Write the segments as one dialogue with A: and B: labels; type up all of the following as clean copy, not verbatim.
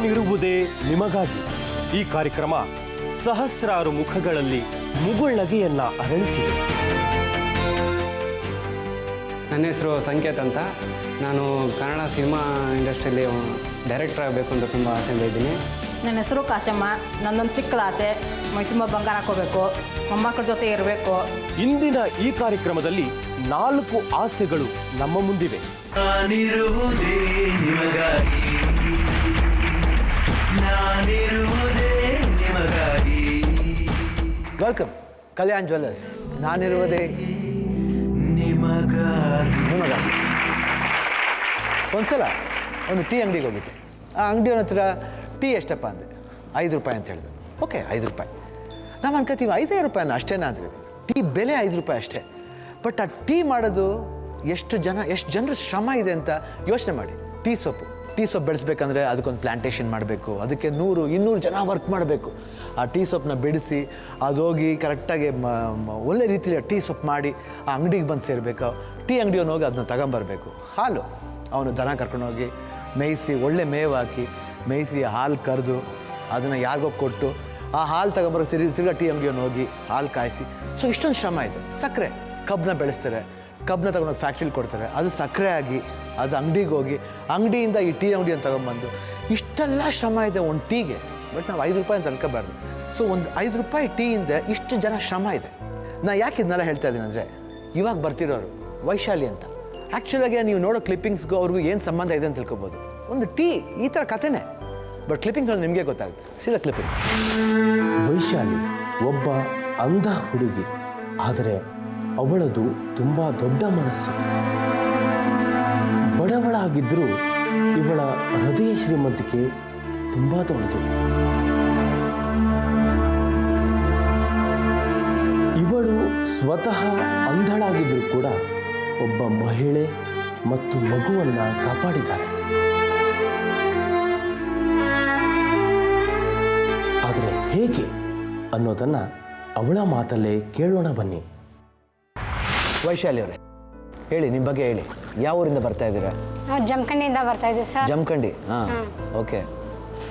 A: ನಾನಿರುವುದೇ ನಿಮಗಾಗಿ. ಈ ಕಾರ್ಯಕ್ರಮ ಸಹಸ್ರಾರು ಮುಖಗಳಲ್ಲಿ ಮುಗುಳ್ನಗೆಯನ್ನ ಅರಳಿಸಿದೆ.
B: ನನ್ನ ಹೆಸರು ಸಂಕೇತ್ ಅಂತ. ನಾನು ಕನ್ನಡ ಸಿನಿಮಾ ಇಂಡಸ್ಟ್ರಿಯಲ್ಲಿ ಡೈರೆಕ್ಟರ್ ಆಗಬೇಕು ಅಂತ ತುಂಬ ಆಸೆಯಿಂದ ಇದ್ದೀನಿ.
C: ನನ್ನ ಹೆಸರು ಕಾಶಮ್ಮ. ನನ್ನೊಂದು ಚಿಕ್ಕದ ಆಸೆ, ಮೈ ತುಂಬ ಬಂಗಾರ ಹಾಕೋಬೇಕು, ಮೊಮ್ಮಕ್ಕಳ ಜೊತೆ ಇರಬೇಕು.
A: ಇಂದಿನ ಈ ಕಾರ್ಯಕ್ರಮದಲ್ಲಿ 4 ಆಸೆಗಳು ನಮ್ಮ ಮುಂದಿವೆ.
D: ನಾನಿರುವುದೇ ನಿಮಗಾಗಿ, ನಾನಿರುವುದೇ ನಿಮಗಾಗಿ.
E: Welcome Kalyan jewellers. ನಾನಿರುವುದೇ
D: ನಿಮಗಾಗಿ.
E: ಒಂದ್ಸಲ ಒಂದು ಟೀ ಅಂಗಡಿಗೆ ಹೋಗಿದ್ದೆ. ಆ ಅಂಗಡಿಯವನ ಹತ್ರ ಟೀ ಎಷ್ಟಪ್ಪ ಅಂದೆ. 5 ರೂಪಾಯಿ ಅಂತ ಹೇಳಿದೆ. ಓಕೆ 5 ರೂಪಾಯಿ. ನಾವು ಅನ್ಕೋತೀವಿ 5 ರೂಪಾಯಿನ ಅಷ್ಟೇನಾ ಅಂತ ಹೇಳ್ತೀವಿ. ಟೀ ಬೆಲೆ 5 ರೂಪಾಯಿ ಅಷ್ಟೇ. ಬಟ್ ಆ ಟೀ ಮಾಡೋದು ಎಷ್ಟು ಜನರ ಶ್ರಮ ಇದೆ ಅಂತ ಯೋಚನೆ ಮಾಡಿ. ಟೀ ಸೊಪ್ಪು ಬೆಳೆಸ್ಬೇಕಂದ್ರೆ ಅದಕ್ಕೊಂದು ಪ್ಲಾಂಟೇಷನ್ ಮಾಡಬೇಕು. ಅದಕ್ಕೆ 100-200 ಜನ ವರ್ಕ್ ಮಾಡಬೇಕು. ಆ ಟೀ ಸೊಪ್ಪನ್ನ ಬೆಳೆಸಿ ಅದೋಗಿ ಕರೆಕ್ಟಾಗಿ ಒಳ್ಳೆ ರೀತಿಯಲ್ಲಿ ಟೀ ಸೊಪ್ಪು ಮಾಡಿ ಆ ಅಂಗಡಿಗೆ ಬಂದು ಸೇರಬೇಕು. ಟೀ ಅಂಗಡಿಯವನು ಹೋಗಿ ಅದನ್ನ ತಗೊಂಬರ್ಬೇಕು. ಹಾಲು ಅವನು ದನ ಕರ್ಕೊಂಡೋಗಿ ಮೇಯಿಸಿ, ಒಳ್ಳೆ ಮೇವು ಹಾಕಿ ಮೇಯಿಸಿ ಹಾಲು ಕರೆದು ಅದನ್ನು ಯಾರಿಗೋ ಕೊಟ್ಟು ಆ ಹಾಲು ತಗೊಂಬರೋ ತಿರ್ಗಾ ಟೀ ಅಂಗಡಿಯನ್ನು ಹೋಗಿ ಹಾಲು ಕಾಯಿಸಿ. ಸೊ ಇಷ್ಟೊಂದು ಶ್ರಮ ಇದೆ. ಸಕ್ಕರೆ ಕಬ್ಬನ್ನ ಬೆಳೆಸ್ತಾರೆ, ಕಬ್ಬನ್ನ ತಗೊಂಡೋಗಿ ಫ್ಯಾಕ್ಟ್ರಿಲಿ ಕೊಡ್ತಾರೆ. ಅದು ಸಕ್ಕರೆ ಆಗಿ ಅದು ಅಂಗಡಿಗೆ ಹೋಗಿ ಅಂಗಡಿಯಿಂದ ಈ ಟೀ ಅಂಗಡಿಯನ್ನು ತಗೊಂಬಂದು ಇಷ್ಟೆಲ್ಲ ಶ್ರಮ ಇದೆ ಒಂದು ಟೀಗೆ. ಬಟ್ ನಾವು 5 ರೂಪಾಯಿ ಅಂತ ಅನ್ಕೋಬಾರ್ದು. ಸೊ ಒಂದು 5 ರೂಪಾಯಿ ಟೀಯಿಂದ ಇಷ್ಟು ಜನ ಶ್ರಮ ಇದೆ. ನಾ ಯಾಕೆ ಇದನ್ನೆಲ್ಲ ಹೇಳ್ತಾ ಇದ್ದೀನಿ ಅಂದರೆ, ಇವಾಗ ಬರ್ತಿರೋರು ವೈಶಾಲಿ ಅಂತ. ಆ್ಯಕ್ಚುಲಾಗಿ ನೀವು ನೋಡೋ ಕ್ಲಿಪ್ಪಿಂಗ್ಸ್ಗೂ ಅವ್ರಿಗೂ ಏನು ಸಂಬಂಧ ಇದೆ ಅಂತ ತಿಳ್ಕೊಬೋದು. ಒಂದು ಟೀ ಈ ಥರ ಕಥೆನೇ. ಬಟ್ ಕ್ಲಿಪ್ಪಿಂಗ್ಸ್ ನಿಮಗೆ ಗೊತ್ತಾಗುತ್ತೆ. ಸೀದಾ ಕ್ಲಿಪ್ಪಿಂಗ್ಸ್.
A: ವೈಶಾಲಿ ಒಬ್ಬ ಅಂಧ ಹುಡುಗಿ, ಆದರೆ ಅವಳದು ತುಂಬ ದೊಡ್ಡ ಮನಸ್ಸು. ಬಡವಳಾಗಿದ್ದರೂ ಇವಳ ಹೃದಯ ಶ್ರೀಮಂತಿಕೆ ತುಂಬ ದೊಡ್ಡದು. ಇವಳು ಸ್ವತಃ ಅಂಧಳಾಗಿದ್ದರೂ ಕೂಡ ಒಬ್ಬ ಮಹಿಳೆ ಮತ್ತು ಮಗುವನ್ನು ಕಾಪಾಡಿದ್ದಾರೆ. ಆದರೆ ಹೇಗೆ ಅನ್ನೋದನ್ನು ಅವಳ ಮಾತಲ್ಲೇ ಕೇಳೋಣ ಬನ್ನಿ.
E: ವೈಶಾಲಿ ಅವರೇ ಹೇಳಿ, ನಿಮ್ಮ ಬಗ್ಗೆ ಹೇಳಿ. ಯಾವ ಊರಿಂದ ಬರ್ತಾ ಇದ್ದೀರಾ?
F: ನಾವು ಜಮಖಂಡಿಯಿಂದ ಬರ್ತಾ ಇದ್ದೀವಿ ಸರ್.
E: ಜಮಖಂಡಿ. ಹಾಂ, ಓಕೆ.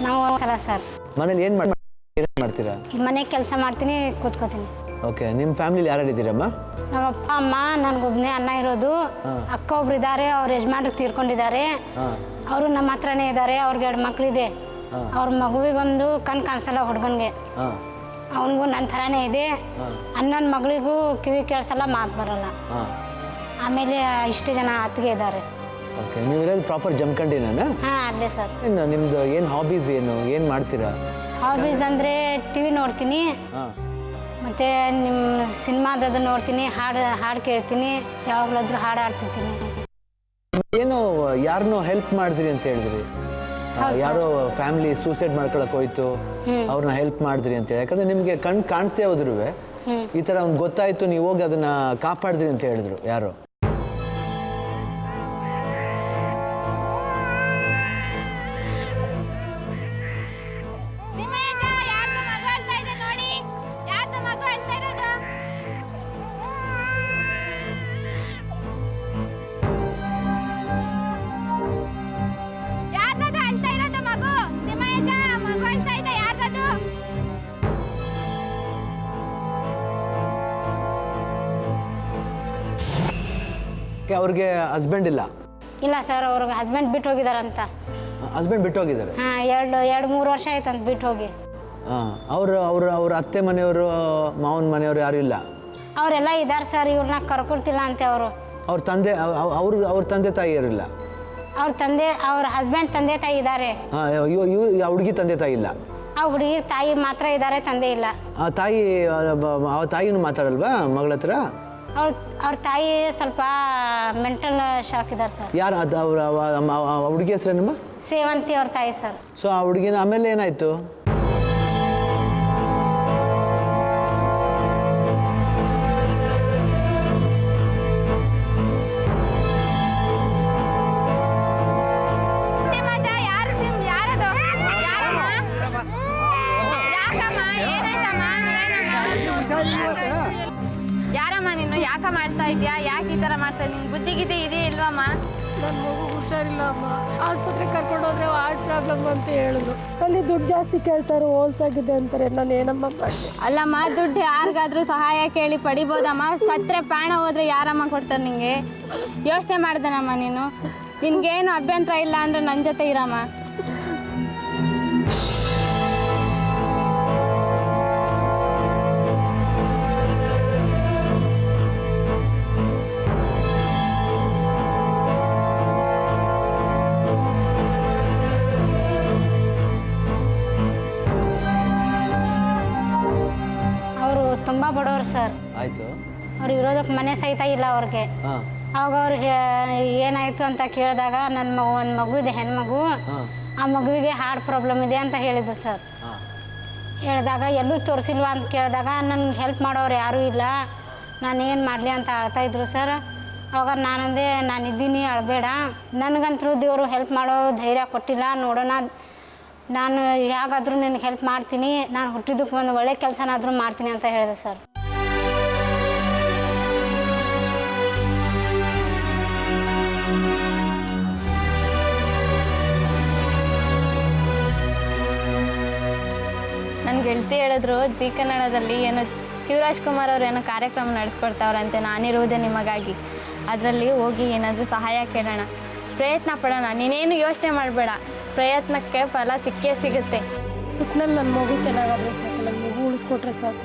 F: ನಾವು ಸಲ ಸರ್
E: ಮನೇಲಿ ಏನು ಮಾಡ್ತೀರಾ?
F: ಮನೆ ಕೆಲಸ ಮಾಡ್ತೀನಿ, ಕೂತ್ಕೋತೀನಿ.
E: ಓಕೆ. ನಿಮ್ಮ ಫ್ಯಾಮಿಲಿಲಿ ಯಾರ್ಯಾರಿದ್ದೀರಮ್ಮ?
F: ನಮ್ಮ ಅಪ್ಪ ಅಮ್ಮ, ನನಗೊಬ್ಬನೇ ಅಣ್ಣ ಇರೋದು. ಅಕ್ಕ ಒಬ್ರು ಇದ್ದಾರೆ, ಅವ್ರ ಯಜಮಾನ್ರಿಗೆ ತೀರ್ಕೊಂಡಿದ್ದಾರೆ. ಅವರು ನಮ್ಮ ಹತ್ರನೇ ಇದ್ದಾರೆ. ಅವ್ರಿಗೆ 2 ಮಕ್ಕಳಿದೆ. ಅವ್ರ ಮಗುವಿಗೊಂದು ಕಣ್ಣು ಕಾಣಿಸಲ್ಲ ಹುಡುಗನಿಗೆ. ಅವನಿಗೂ ನನ್ನ ಥರನೇ ಇದೆ. ಅಣ್ಣನ ಮಗಳಿಗೂ ಕಿವಿ ಕೇಳಿಸಲ್ಲ, ಮಾತು ಬರಲ್ಲ. ಆಮೇಲೆ ಇಷ್ಟು ಜನ ಅತ್ತಿಗೆ ಇದ್ದಾರೆ.
E: ಓಕೆ. ನೀವು ಇರೋದು ಪ್ರಾಪರ್ ಜಮಖಂಡಿನ?
F: ಹಾಂ, ಅಲ್ಲೇ ಸರ್.
E: ಇನ್ನು ನಿಮ್ಮದು ಏನು ಹಾಬೀಸ್, ಏನು ಮಾಡ್ತೀರಾ?
F: ಹಾಬೀಸ್ ಅಂದರೆ ಟಿ ವಿ ನೋಡ್ತೀನಿ, ಮತ್ತು ನಿಮ್ಮ ಸಿನಿಮಾದದು ನೋಡ್ತೀನಿ, ಹಾಡು ಕೇಳ್ತೀನಿ, ಯಾವಾಗಲಾದ್ರೂ ಹಾಡು ಆಡ್ತಿರ್ತೀನಿ.
E: ಏನು ಯಾರನ್ನೋ ಹೆಲ್ಪ್ ಮಾಡಿದ್ರಿ ಅಂತ ಹೇಳಿದ್ರಿ. ಯಾರೋ ಫ್ಯಾಮಿಲಿ ಸೂಸೈಡ್ ಮಾಡ್ಕೊಳಕ್ಕೆ ಹೋಯ್ತು, ಅವ್ರನ್ನ ಹೆಲ್ಪ್ ಮಾಡಿದ್ರಿ ಅಂತ ಹೇಳಿ. ಯಾಕಂದ್ರೆ ನಿಮಗೆ ಕಣ್ಣು ಕಾಣಿಸ್ತೇ ಹೋದ್ರು ಈ ಥರ ಒಂದು ಗೊತ್ತಾಯ್ತು, ನೀವು ಹೋಗಿ ಅದನ್ನ ಕಾಪಾಡಿದ್ರಿ ಅಂತ ಹೇಳಿದ್ರು ಯಾರೋ. ಅವ್ರಿಗೆ ಹಸ್ಬೆಂಡ್ ಇಲ್ಲ?
F: ಇಲ್ಲ ಸರ್, ಅವ್ರಿಗೆ ಹಸ್ಬೆಂಡ್ ಬಿಟ್ಟು ಹೋಗಿದಾರಂತ.
E: ಹಸ್ಬೆಂಡ್ ಬಿಟ್ಟು ಹೋಗಿದ್ದಾರೆ?
F: ಹಾಂ, 2-3 ವರ್ಷ ಆಯ್ತಂತ ಬಿಟ್ಟು ಹೋಗಿ.
E: ಹಾಂ. ಅವ್ರ ಅತ್ತೆ ಮನೆಯವರು, ಮಾವನ ಮನೆಯವರು ಯಾರು ಇಲ್ಲ?
F: ಅವರೆಲ್ಲ ಇದ್ದಾರೆ ಸರ್, ಇವ್ರನ್ನ ಕರ್ಕೊಡ್ತಿಲ್ಲ ಅಂತೆ ಅವರು.
E: ಅವ್ರ ತಂದೆ, ಅವ್ರ ತಂದೆ ತಾಯಿಯರಿಲ್ಲ?
F: ಅವ್ರ ಹಸ್ಬೆಂಡ್ ತಂದೆ ತಾಯಿ ಇದ್ದಾರೆ.
E: ಹಾಂ. ಹುಡುಗಿ ತಂದೆ ತಾಯಿ ಇಲ್ಲ?
F: ಆ ಹುಡುಗಿ ತಾಯಿ ಮಾತ್ರ ಇದ್ದಾರೆ, ತಂದೆ ಇಲ್ಲ.
E: ಆ ತಾಯಿನೂ ಮಾತಾಡಲ್ವಾ ಮಗಳ ಹತ್ರ?
F: ಅವ್ರ ತಾಯಿ ಸ್ವಲ್ಪ ಮೆಂಟಲ್ ಶಾಕ್ ಇದ್ದಾರೆ ಸರ್.
E: ಯಾರು ಅದು? ಹುಡುಗಿ ಹೆಸರೇನಮ್ಮ?
F: ಸೇವಂತಿ ಅವ್ರ ತಾಯಿ ಸರ್.
E: ಸೊ ಆ ಹುಡುಗಿನ ಆಮೇಲೆ ಏನಾಯ್ತು?
G: ಯಾರಮ್ಮ ನೀನು? ಯಾಕ ಮಾಡ್ತಾ ಇದೀಯಾ? ಯಾಕೆ ಈ ತರ ಮಾಡ್ತಾ? ನಿಂಗೆ ಬುದ್ಧಿಗಿದೆ ಇದೆಯಾ ಇಲ್ವಮ್ಮ?
H: ನನ್ನ ಮಗು ಹುಷಾರಿಲ್ಲ ಅಮ್ಮ. ಆಸ್ಪತ್ರೆಗೆ ಕರ್ಕೊಂಡು ಹೋದ್ರೆ ಹಾರ್ಟ್ ಪ್ರಾಬ್ಲಮ್ ಅಂತ ಹೇಳಿದ್ರು. ಅಲ್ಲಿ ದುಡ್ಡು ಜಾಸ್ತಿ ಕೇಳ್ತಾರೆ, ಹೋಲ್ಸಾಗಿದೆ ಅಂತಾರೆ. ನಾನು ಏನಮ್ಮ ಮಾಡಲಿ?
G: ಅಲ್ಲಮ್ಮ, ದುಡ್ಡು ಯಾರಿಗಾದ್ರೂ ಸಹಾಯ ಕೇಳಿ ಪಡಿಬೋದಮ್ಮ. ಸತ್ರೆ ಪ್ರಾಣ ಹೋದ್ರೆ ಯಾರಮ್ಮ ಕೊಡ್ತಾರೆ ನಿಂಗೆ? ಯೋಚನೆ ಮಾಡ್ದೇನಮ್ಮ ನೀನು? ನಿನ್ಗೇನು ಅಭ್ಯಂತರ ಇಲ್ಲ ಅಂದ್ರೆ ನನ್ನ ಜೊತೆ ಇರಮ್ಮ.
F: ತುಂಬ ಬಡವರು ಸರ್.
E: ಆಯಿತು.
F: ಅವ್ರು ಇರೋದಕ್ಕೆ ಮನೆ ಸಹಿತ ಇಲ್ಲ ಅವ್ರಿಗೆ. ಅವಾಗ ಅವ್ರಿಗೆ ಏನಾಯಿತು ಅಂತ ಕೇಳಿದಾಗ ನನ್ನ ಒಂದು ಮಗು ಇದೆ, ಹೆಣ್ಮಗು. ಆ ಮಗುವಿಗೆ ಹಾರ್ಟ್ ಪ್ರಾಬ್ಲಮ್ ಇದೆ ಅಂತ ಹೇಳಿದ್ರು ಸರ್. ಹೇಳಿದಾಗ ಎಲ್ಲೂ ತೋರಿಸಿಲ್ವಾ ಅಂತ ಕೇಳಿದಾಗ ನನಗೆ ಹೆಲ್ಪ್ ಮಾಡೋರು ಯಾರೂ ಇಲ್ಲ, ನಾನೇನು ಮಾಡಲಿ ಅಂತ ಅಳ್ತಾಯಿದ್ರು ಸರ್. ಅವಾಗ ನಾನಂದೆ, ನಾನಿದ್ದೀನಿ, ಅಳಬೇಡ, ನನಗಂತೂ ದೇವರು ಹೆಲ್ಪ್ ಮಾಡೋ ಧೈರ್ಯ ಕೊಟ್ಟಿಲ್ಲ, ನೋಡೋಣ, ನಾನು ಹೇಗಾದರೂ ನಿನಗೆ ಹೆಲ್ಪ್ ಮಾಡ್ತೀನಿ, ನಾನು ಹುಟ್ಟಿದ್ದಕ್ಕೆ ಒಂದು ಒಳ್ಳೆ ಕೆಲಸನಾದರೂ ಮಾಡ್ತೀನಿ ಅಂತ ಹೇಳಿದೆ ಸರ್.
G: ನನ್ನ ಗೆಳತಿ ಹೇಳಿದ್ರು, ಜಿ ಕನ್ನಡದಲ್ಲಿ ಏನೋ ಶಿವರಾಜ್ ಕುಮಾರ್ ಅವ್ರು ಏನೋ ಕಾರ್ಯಕ್ರಮ ನಡೆಸ್ಕೊಡ್ತಾವ್ರಂತೆ, ನಾನಿರುವುದೇ ನಿಮಗಾಗಿ. ಅದರಲ್ಲಿ ಹೋಗಿ ಏನಾದರೂ ಸಹಾಯ ಕೇಳೋಣ, ಪ್ರಯತ್ನ ಪಡೋಣ. ನೀನೇನು ಯೋಚನೆ ಮಾಡಬೇಡ, ಪ್ರಯತ್ನಕ್ಕೆ ಫಲ ಸಿಕ್ಕೇ ಸಿಗುತ್ತೆ.
H: ಒಟ್ಟಿನಲ್ಲಿ ನನ್ನ ಮಗು ಚೆನ್ನಾಗಾದರೆ ಸಾಕು, ನನ್ನ ಮಗು ಉಳಿಸ್ಕೊಟ್ರೆ ಸಾಕು.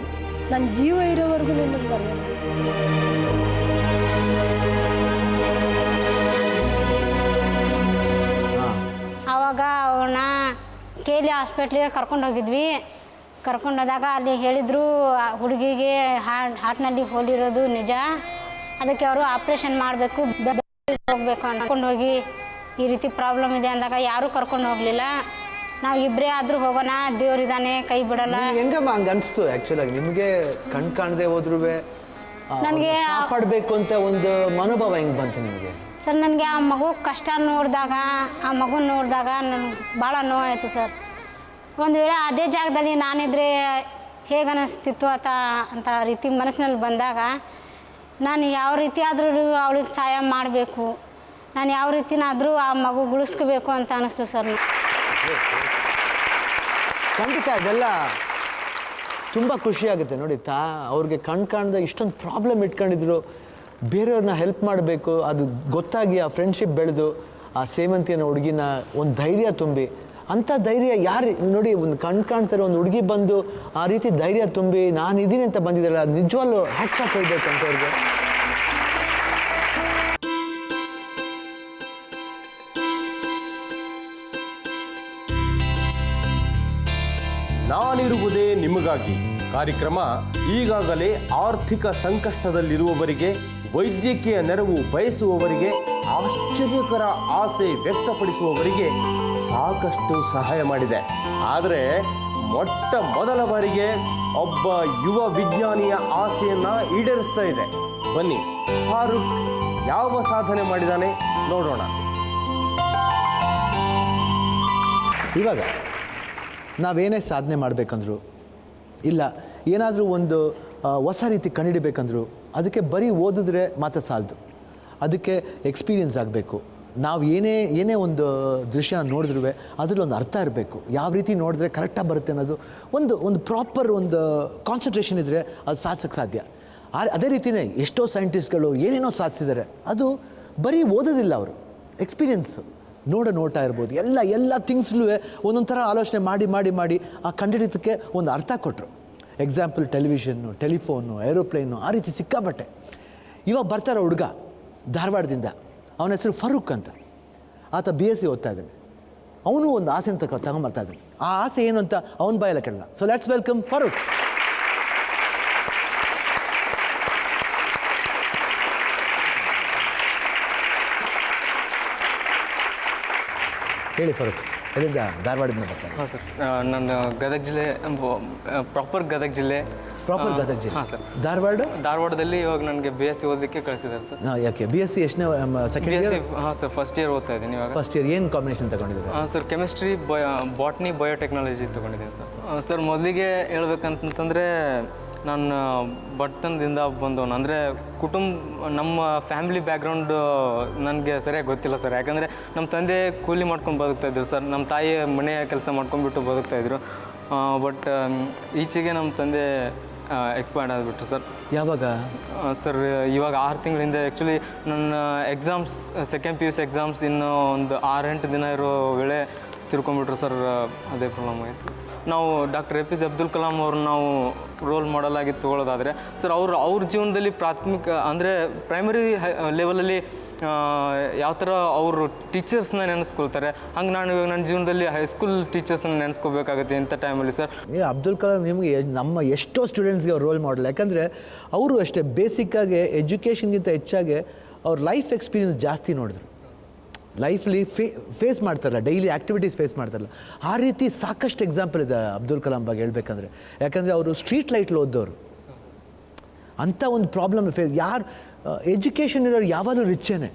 H: ನನ್ನ ಜೀವ ಇರೋವರೆಗೂ ನಿಮಗೆ ಬರೋಣ.
F: ಆವಾಗ ಅವನ್ನ KL ಹಾಸ್ಪಿಟ್ಲಿಗೆ ಕರ್ಕೊಂಡು ಹೋಗಿದ್ವಿ. ಕರ್ಕೊಂಡೋದಾಗ ಅಲ್ಲಿ ಹೇಳಿದರು, ಹುಡುಗಿಗೆ ಹಾರ್ಟ್ನಲ್ಲಿ ಹೋಲಿರೋದು ನಿಜ, ಅದಕ್ಕೆ ಅವರು ಆಪ್ರೇಷನ್ ಮಾಡಬೇಕು, ಹೋಗಬೇಕು ಅಂತ ಕರ್ಕೊಂಡು ಹೋಗಿ ಈ ರೀತಿ ಪ್ರಾಬ್ಲಮ್ ಇದೆ ಅಂದಾಗ ಯಾರೂ ಕರ್ಕೊಂಡು ಹೋಗಲಿಲ್ಲ. ನಾವು ಇಬ್ಬರೇ ಆದರೂ ಹೋಗೋಣ, ದೇವರಿದ್ದಾನೆ, ಕೈ ಬಿಡಲ್ಲ.
E: ಹೆಂಗಮ್ಮ ಹಂಗೆ ಅನಿಸ್ತು? ಆ್ಯಕ್ಚುಲಾಗಿ ನಿಮಗೆ ಕಣ್ ಕಾಣದೆ ಹೋದ್ರೂ ನನಗೆ ಕಾಪಾಡಬೇಕು ಅಂತ ಒಂದು ಮನೋಭಾವ ಹೆಂಗೆ ಬಂತು ನಿಮಗೆ?
F: ಸರ್, ನನಗೆ ಆ ಮಗು ಕಷ್ಟ ನೋಡಿದಾಗ, ಆ ಮಗು ನೋಡಿದಾಗ ನನಗೆ ಭಾಳ ನೋವಾಯಿತು ಸರ್. ಒಂದು ವೇಳೆ ಅದೇ ಜಾಗದಲ್ಲಿ ನಾನಿದ್ರೆ ಹೇಗೆ ಅನ್ನಿಸ್ತಿತ್ತು ಅಂತ ರೀತಿ ಮನಸ್ಸಿನಲ್ಲಿ ಬಂದಾಗ ನಾನು ಯಾವ ರೀತಿ ಆದರೂ ಅವಳಿಗೆ ಸಹಾಯ ಮಾಡಬೇಕು, ನಾನು ಯಾವ ರೀತಿನಾದರೂ ಆ ಮಗು ಉಳಿಸ್ಕೋಬೇಕು ಅಂತ ಅನ್ನಿಸ್ತು ಸರ್.
E: ಖಂಡಿತ ಅದೆಲ್ಲ ತುಂಬ ಖುಷಿಯಾಗುತ್ತೆ ನೋಡಿ. ಅವ್ರಿಗೆ ಕಾಣದೆ ಇಷ್ಟೊಂದು ಪ್ರಾಬ್ಲಮ್ ಇಟ್ಕೊಂಡಿದ್ರು, ಬೇರೆಯವ್ರನ್ನ ಹೆಲ್ಪ್ ಮಾಡಬೇಕು, ಅದು ಗೊತ್ತಾಗಿ ಆ ಫ್ರೆಂಡ್ಶಿಪ್ ಬೆಳೆದು ಆ ಸೇವಂತಿಯನ್ನ ಹುಡುಗಿನ ಒಂದು ಧೈರ್ಯ ತುಂಬಿ, ಅಂಥ ಧೈರ್ಯ ಯಾರು ನೋಡಿ, ಒಂದು ಕಾಣ್ತಾರೆ ಒಂದು ಹುಡುಗಿ ಬಂದು ಆ ರೀತಿ ಧೈರ್ಯ ತುಂಬಿ ನಾನಿದ್ದೀನಿ ಅಂತ ಬಂದಿದ್ದಾರಲ್ಲ, ಅದು ನಿಜವಾಗ್ಲೂ ಹ್ಯಾಟ್ಸ್ ಆಫ್ ಹೇಳ್ಬೇಕು ಅಂತ ಅವ್ರಿಗೆ.
A: ನಾನಿರುವುದೇ ನಿಮಗಾಗಿ ಕಾರ್ಯಕ್ರಮ ಈಗಾಗಲೇ ಆರ್ಥಿಕ ಸಂಕಷ್ಟದಲ್ಲಿರುವವರಿಗೆ, ವೈದ್ಯಕೀಯ ನೆರವು ಬಯಸುವವರಿಗೆ, ಆಶ್ಚರ್ಯಕರ ಆಸೆ ವ್ಯಕ್ತಪಡಿಸುವವರಿಗೆ ಸಾಕಷ್ಟು ಸಹಾಯ ಮಾಡಿದೆ. ಆದರೆ ಮೊಟ್ಟ ಮೊದಲ ಬಾರಿಗೆ ಒಬ್ಬ ಯುವ ವಿಜ್ಞಾನಿಯ ಆಸೆಯನ್ನು ಈಡೇರಿಸ್ತಾ ಇದೆ. ಬನ್ನಿ, ಫಾರೂಕ್ ಯಾವ ಸಾಧನೆ ಮಾಡಿದ್ದಾನೆ ನೋಡೋಣ.
E: ಇವಾಗ ನಾವೇನೇ ಸಾಧನೆ ಮಾಡಬೇಕಂದ್ರು, ಇಲ್ಲ ಏನಾದರೂ ಒಂದು ಹೊಸ ರೀತಿ ಕಂಡುಹಿಡಬೇಕಂದ್ರು, ಅದಕ್ಕೆ ಬರೀ ಓದಿದ್ರೆ ಮಾತ್ರ ಸಾಲದು, ಅದಕ್ಕೆ ಎಕ್ಸ್ಪೀರಿಯನ್ಸ್ ಆಗಬೇಕು. ನಾವು ಏನೇ ಒಂದು ದೃಶ್ಯನ ನೋಡಿದ್ರೂ ಅದರಲ್ಲಿ ಒಂದು ಅರ್ಥ ಇರಬೇಕು, ಯಾವ ರೀತಿ ನೋಡಿದ್ರೆ ಕರೆಕ್ಟಾಗಿ ಬರುತ್ತೆ ಅನ್ನೋದು ಒಂದು ಪ್ರಾಪರ್ ಒಂದು ಕಾನ್ಸಂಟ್ರೇಷನ್ ಇದ್ದರೆ ಅದು ಸಾಧಿಸೋಕ್ಕೆ ಸಾಧ್ಯ. ಅದೇ ರೀತಿಯೇ ಎಷ್ಟೋ ಸೈಂಟಿಸ್ಟ್ಗಳು ಏನೇನೋ ಸಾಧಿಸಿದ್ದಾರೆ, ಅದು ಬರೀ ಓದೋದಿಲ್ಲ, ಅವರು ಎಕ್ಸ್ಪೀರಿಯನ್ಸು, ನೋಟ ಇರ್ಬೋದು, ಎಲ್ಲ ಥಿಂಗ್ಸ್ಲೂ ಒಂದೊಂದು ಥರ ಆಲೋಚನೆ ಮಾಡಿ ಆ ಕಂಡುಹಿಡಿತಕ್ಕೆ ಒಂದು ಅರ್ಥ ಕೊಟ್ಟರು. ಎಕ್ಸಾಂಪಲ್ ಟೆಲಿವಿಷನ್ನು, ಟೆಲಿಫೋನು, ಏರೋಪ್ಲೇನು, ಆ ರೀತಿ ಸಿಕ್ಕಾಬಟ್ಟೆ. ಇವಾಗ ಬರ್ತಾರೋ ಹುಡುಗ ಧಾರವಾಡದಿಂದ, ಅವನ ಹೆಸರು ಫರೂಕ್ ಅಂತ, ಆತ BSc ಓದ್ತಾ ಇದ್ದಾನೆ. ಅವನು ಒಂದು ಆಸೆನ ತಗೊಂಬರ್ತಾ ಇದ್ದಾನೆ. ಆ ಆಸೆ ಏನು ಅಂತ ಅವನ ಬಾಯೆಲ್ಲ ಕೇಳಲ್ಲ. So let's welcome Farooq. ಹೇಳಿ ಫರೂಕ್, ಎಲ್ಲಿಂದ? ಧಾರವಾಡದಿಂದ ಬರ್ತಾರೆ?
I: ಹಾಂ ಸರ್, ನಾನು ಗದಗ ಜಿಲ್ಲೆ, ಪ್ರಾಪರ್ ಗದಗ ಜಿಲ್ಲೆ.
E: ಹಾಂ ಸರ್. ಧಾರವಾಡದಲ್ಲಿ
I: ಇವಾಗ ನನಗೆ BSc ಓದಲಿಕ್ಕೆ ಕಳಿಸಿದ್ದಾರೆ ಸರ್.
E: ಯಾಕೆ BSc ಎಷ್ಟನೇ ಸೆಕೆಂಡ್ ಇಯರ್?
I: ಹಾಂ ಸರ್, ಫಸ್ಟ್ ಇಯರ್ ಓದ್ತಾ ಇದ್ದೀನಿ ಇವಾಗ.
E: ಫಸ್ಟ್ ಇಯರ್ ಏನು ಕಾಂಬಿನೇಷನ್ ತಗೊಂಡಿದ್ದೀರಾ?
I: ಹಾಂ ಸರ್, ಕೆಮಿಸ್ಟ್ರಿ, ಬಾಟ್ನಿ, ಬಯೋಟೆಕ್ನಾಲಜಿ ತೊಗೊಂಡಿದ್ದೀನಿ ಸರ್. ಸರ್, ಮೊದಲಿಗೆ ಹೇಳ್ಬೇಕಂತಂದರೆ ನಾನು ಬಡತನದಿಂದ ಬಂದವನು. ಅಂದರೆ ನಮ್ಮ ಫ್ಯಾಮಿಲಿ ಬ್ಯಾಕ್ಗ್ರೌಂಡ್ ನನಗೆ ಸರಿಯಾಗಿ ಗೊತ್ತಿಲ್ಲ ಸರ್. ಯಾಕಂದರೆ ನಮ್ಮ ತಂದೆ ಕೂಲಿ ಮಾಡ್ಕೊಂಡು ಬದುಕ್ತಾಯಿದ್ರು ಸರ್. ನಮ್ಮ ತಾಯಿ ಮನೆಯ ಕೆಲಸ ಮಾಡ್ಕೊಂಡ್ಬಿಟ್ಟು ಬದುಕ್ತಾಯಿದ್ರು. ಬಟ್ ಈಚೆಗೆ ನಮ್ಮ ತಂದೆ ಎಕ್ಸ್ಪೈರ್ಡ್ ಆಗಿಬಿಟ್ರು ಸರ್.
E: ಯಾವಾಗ
I: ಸರ್? ಇವಾಗ 6 ತಿಂಗಳ ಹಿಂದೆ. ಆ್ಯಕ್ಚುಲಿ ನನ್ನ ಎಕ್ಸಾಮ್ಸ್ ಸೆಕೆಂಡ್ PUC ಎಕ್ಸಾಮ್ಸ್ ಇನ್ನೂ ಒಂದು 6-8 ದಿನ ಇರೋ ವೇಳೆ ತಿರ್ಕೊಂಡ್ಬಿಟ್ರು ಸರ್. ಅದೇ ಪ್ರಾಬ್ಲಮ್ ಆಯಿತು. ನಾವು ಡಾಕ್ಟರ್ APJ ಅಬ್ದುಲ್ ಕಲಾಂ ಅವ್ರನ್ನ ನಾವು ರೋಲ್ ಮಾಡೆಲ್ ಆಗಿ ತೊಗೊಳ್ಳೋದಾದರೆ ಸರ್, ಅವ್ರ ಜೀವನದಲ್ಲಿ ಪ್ರಾಥಮಿಕ ಅಂದರೆ ಪ್ರೈಮರಿ ಲೆವೆಲಲ್ಲಿ ಯಾವ ಥರ ಅವರು ಟೀಚರ್ಸ್ನ ನೆನೆಸ್ಕೊಳ್ತಾರೆ, ಹಂಗೆ ನಾನು ಇವಾಗ ನನ್ನ ಜೀವನದಲ್ಲಿ ಹೈಸ್ಕೂಲ್ ಟೀಚರ್ಸ್ನ ನೆನೆಸ್ಕೋಬೇಕಾಗುತ್ತೆ ಇಂಥ ಟೈಮಲ್ಲಿ ಸರ್.
E: ಅಬ್ದುಲ್ ಕಲಾಂ ನಿಮಗೆ ನಮ್ಮ ಎಷ್ಟೋ ಸ್ಟೂಡೆಂಟ್ಸ್ಗೆ ಅವ್ರು ರೋಲ್ ಮಾಡಲ್. ಯಾಕಂದರೆ ಅವರು ಅಷ್ಟೇ ಬೇಸಿಕ್ಕಾಗಿ ಎಜುಕೇಷನ್ಗಿಂತ ಹೆಚ್ಚಾಗಿ ಅವ್ರ ಲೈಫ್ ಎಕ್ಸ್ಪೀರಿಯನ್ಸ್ ಜಾಸ್ತಿ ನೋಡಿದ್ರು. ಲೈಫಲ್ಲಿ ಫೇಸ್ ಮಾಡ್ತಾರಲ್ಲ, ಡೈಲಿ ಆ್ಯಕ್ಟಿವಿಟೀಸ್ ಫೇಸ್ ಮಾಡ್ತಾರಲ್ಲ, ಆ ರೀತಿ ಸಾಕಷ್ಟು ಎಕ್ಸಾಂಪಲ್ ಇದೆ ಅಬ್ದುಲ್ ಕಲಾಂ ಬಗ್ಗೆ ಹೇಳ್ಬೇಕಂದ್ರೆ. ಯಾಕಂದರೆ ಅವರು ಸ್ಟ್ರೀಟ್ ಲೈಟ್ಲಿ ಓದೋರು. ಅಂಥ ಒಂದು ಪ್ರಾಬ್ಲಮ್ ಯಾರು ಎಜುಕೇಷನ್ ಇರೋರು ಯಾವಾಗಲೂ ರಿಚ್ಚೇನೆ,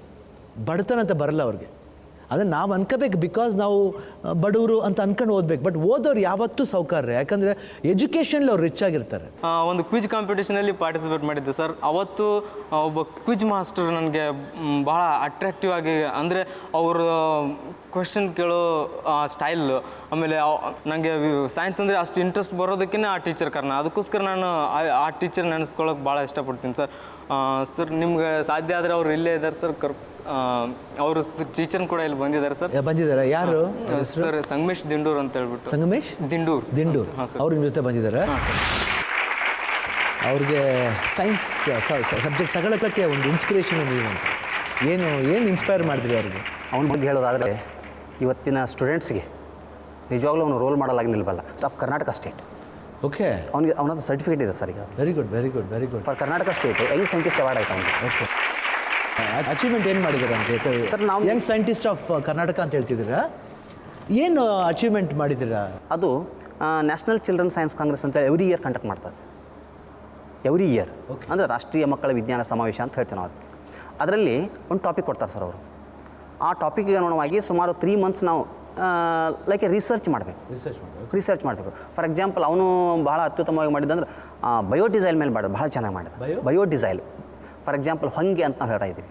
E: ಬಡತನ ಅಂತ ಬರಲ್ಲ ಅವ್ರಿಗೆ. ಅದನ್ನು ನಾವು ಅನ್ಕೋಬೇಕು, ಬಿಕಾಸ್ ನಾವು ಬಡವರು ಅಂತ ಅನ್ಕೊಂಡು ಓದ್ಬೇಕು. ಬಟ್ ಓದೋರು ಯಾವತ್ತೂ ಸೌಕರ್ಯ, ಯಾಕಂದರೆ ಎಜುಕೇಷನಲ್ಲಿ ಅವ್ರು ರಿಚ್ ಆಗಿರ್ತಾರೆ.
I: ಒಂದು ಕ್ವಿಜ್ ಕಾಂಪಿಟೇಷನಲ್ಲಿ ಪಾರ್ಟಿಸಿಪೇಟ್ ಮಾಡಿದ್ದೆ ಸರ್. ಅವತ್ತು ಒಬ್ಬ ಕ್ವಿಜ್ ಮಾಸ್ಟರ್ ನನಗೆ ಭಾಳ ಅಟ್ರಾಕ್ಟಿವ್ ಆಗಿ, ಅಂದರೆ ಅವರು ಕ್ವೆಶನ್ ಕೇಳೋ ಸ್ಟೈಲ್, ಆಮೇಲೆ ನನಗೆ ಸೈನ್ಸ್ ಅಂದರೆ ಅಷ್ಟು ಇಂಟ್ರೆಸ್ಟ್ ಬರೋದಕ್ಕೇ ಆ ಟೀಚರ್ ಕಾರಣ. ಅದಕ್ಕೋಸ್ಕರ ನಾನು ಆ ಟೀಚರ್ ನೆನೆಸ್ಕೊಳ್ಳೋಕೆ ಭಾಳ ಇಷ್ಟಪಡ್ತೀನಿ ಸರ್. ಸರ್ ನಿಮ್ಗೆ ಸಾಧ್ಯ ಆದರೆ ಅವ್ರು ಇಲ್ಲೇ ಇದ್ದಾರೆ ಸರ್. ಅವರು ಟೀಚರ್ ಕೂಡ ಇಲ್ಲಿ ಬಂದಿದ್ದಾರೆ ಸರ್.
E: ಬಂದಿದ್ದಾರೆ? ಯಾರು
I: ಸರ್? ಸಂಗಮೇಶ್ ದಿಂಡೂರ್ ಅಂತ ಹೇಳ್ಬಿಟ್ಟು.
E: ಸಂಗಮೇಶ್ ದಿಂಡೂರ್ ಅವ್ರ ನಿಮ್ಮ ಜೊತೆ ಬಂದಿದ್ದಾರೆ. ಅವ್ರಿಗೆ ಸೈನ್ಸ್ ಸಬ್ಜೆಕ್ಟ್ ತಗೊಳಕ್ಕೆ ಒಂದು ಇನ್ಸ್ಪಿರೇಷನ್ ನೀವು ಏನು ಇನ್ಸ್ಪೈರ್ ಮಾಡಿದ್ರಿ ಅವ್ರಿಗೆ?
J: ಅವನ ಬಗ್ಗೆ ಹೇಳೋದಾದರೆ, ಇವತ್ತಿನ ಸ್ಟೂಡೆಂಟ್ಸ್ಗೆ ನಿಜವಾಗ್ಲೂ ಅವನು ರೋಲ್ ಮಾಡಲ್ ಆಗಿ ನಿಲ್ಬಲ್ಲ. Of Karnataka state.
E: ಓಕೆ.
J: ಅವನದು ಸರ್ಟಿಫಿಕೇಟ್ ಇದೆ ಸರ್ ಈಗ.
E: Very good
J: for Karnataka state young scientist award ಆಯ್ತು ಅವನಿಗೆ.
E: ಓಕೆ. ಅಚೀವ್ಮೆಂಟ್ ಏನು ಮಾಡಿದ್ದೀರಾ ಅಂತ
J: ಸರ್? ನಾವು
E: ಯಂಗ್ ಸೈಂಟಿಸ್ಟ್ ಆಫ್ ಕರ್ನಾಟಕ ಅಂತ ಹೇಳ್ತಿದ್ದೀರಾ, ಏನು ಅಚೀವ್ಮೆಂಟ್ ಮಾಡಿದ್ದೀರಾ?
J: ಅದು ನ್ಯಾಷನಲ್ ಚಿಲ್ಡ್ರನ್ ಸೈನ್ಸ್ ಕಾಂಗ್ರೆಸ್ ಅಂತ ಎವ್ರಿ ಇಯರ್ ಕಂಡಕ್ಟ್ ಮಾಡ್ತಾರೆ. ಎವ್ರಿ ಇಯರ್ ಅಂದರೆ ರಾಷ್ಟ್ರೀಯ ಮಕ್ಕಳ ವಿಜ್ಞಾನ ಸಮಾವೇಶ ಅಂತ ಹೇಳ್ತೀವಿ ನಾವು. ಅದರಲ್ಲಿ ಒಂದು ಟಾಪಿಕ್ ಕೊಡ್ತಾರೆ ಸರ್ ಅವರು. ಆ ಟಾಪಿಕ್ಗೆ ಅನುಗುಣವಾಗಿ ಸುಮಾರು 3 ಮಂತ್ಸ್ ನಾವು ಲೈಕ್ ರಿಸರ್ಚ್ ಮಾಡಬೇಕು. ಫಾರ್ ಎಕ್ಸಾಂಪಲ್, ಅವನು ಭಾಳ ಅತ್ಯುತ್ತಮವಾಗಿ ಮಾಡಿದ್ದಂದ್ರೆ ಬಯೋಡಿಸೈಲ್ ಮೇಲೆ ಮಾಡೋದು ಭಾಳ ಚೆನ್ನಾಗಿ ಮಾಡಿದ. ಬಯೋಡಿಸೈಲ್ ಫಾರ್ ಎಕ್ಸಾಂಪಲ್ ಹೊಂಗೆ ಅಂತ ನಾವು ಹೇಳ್ತಾ ಇದ್ದೀವಿ.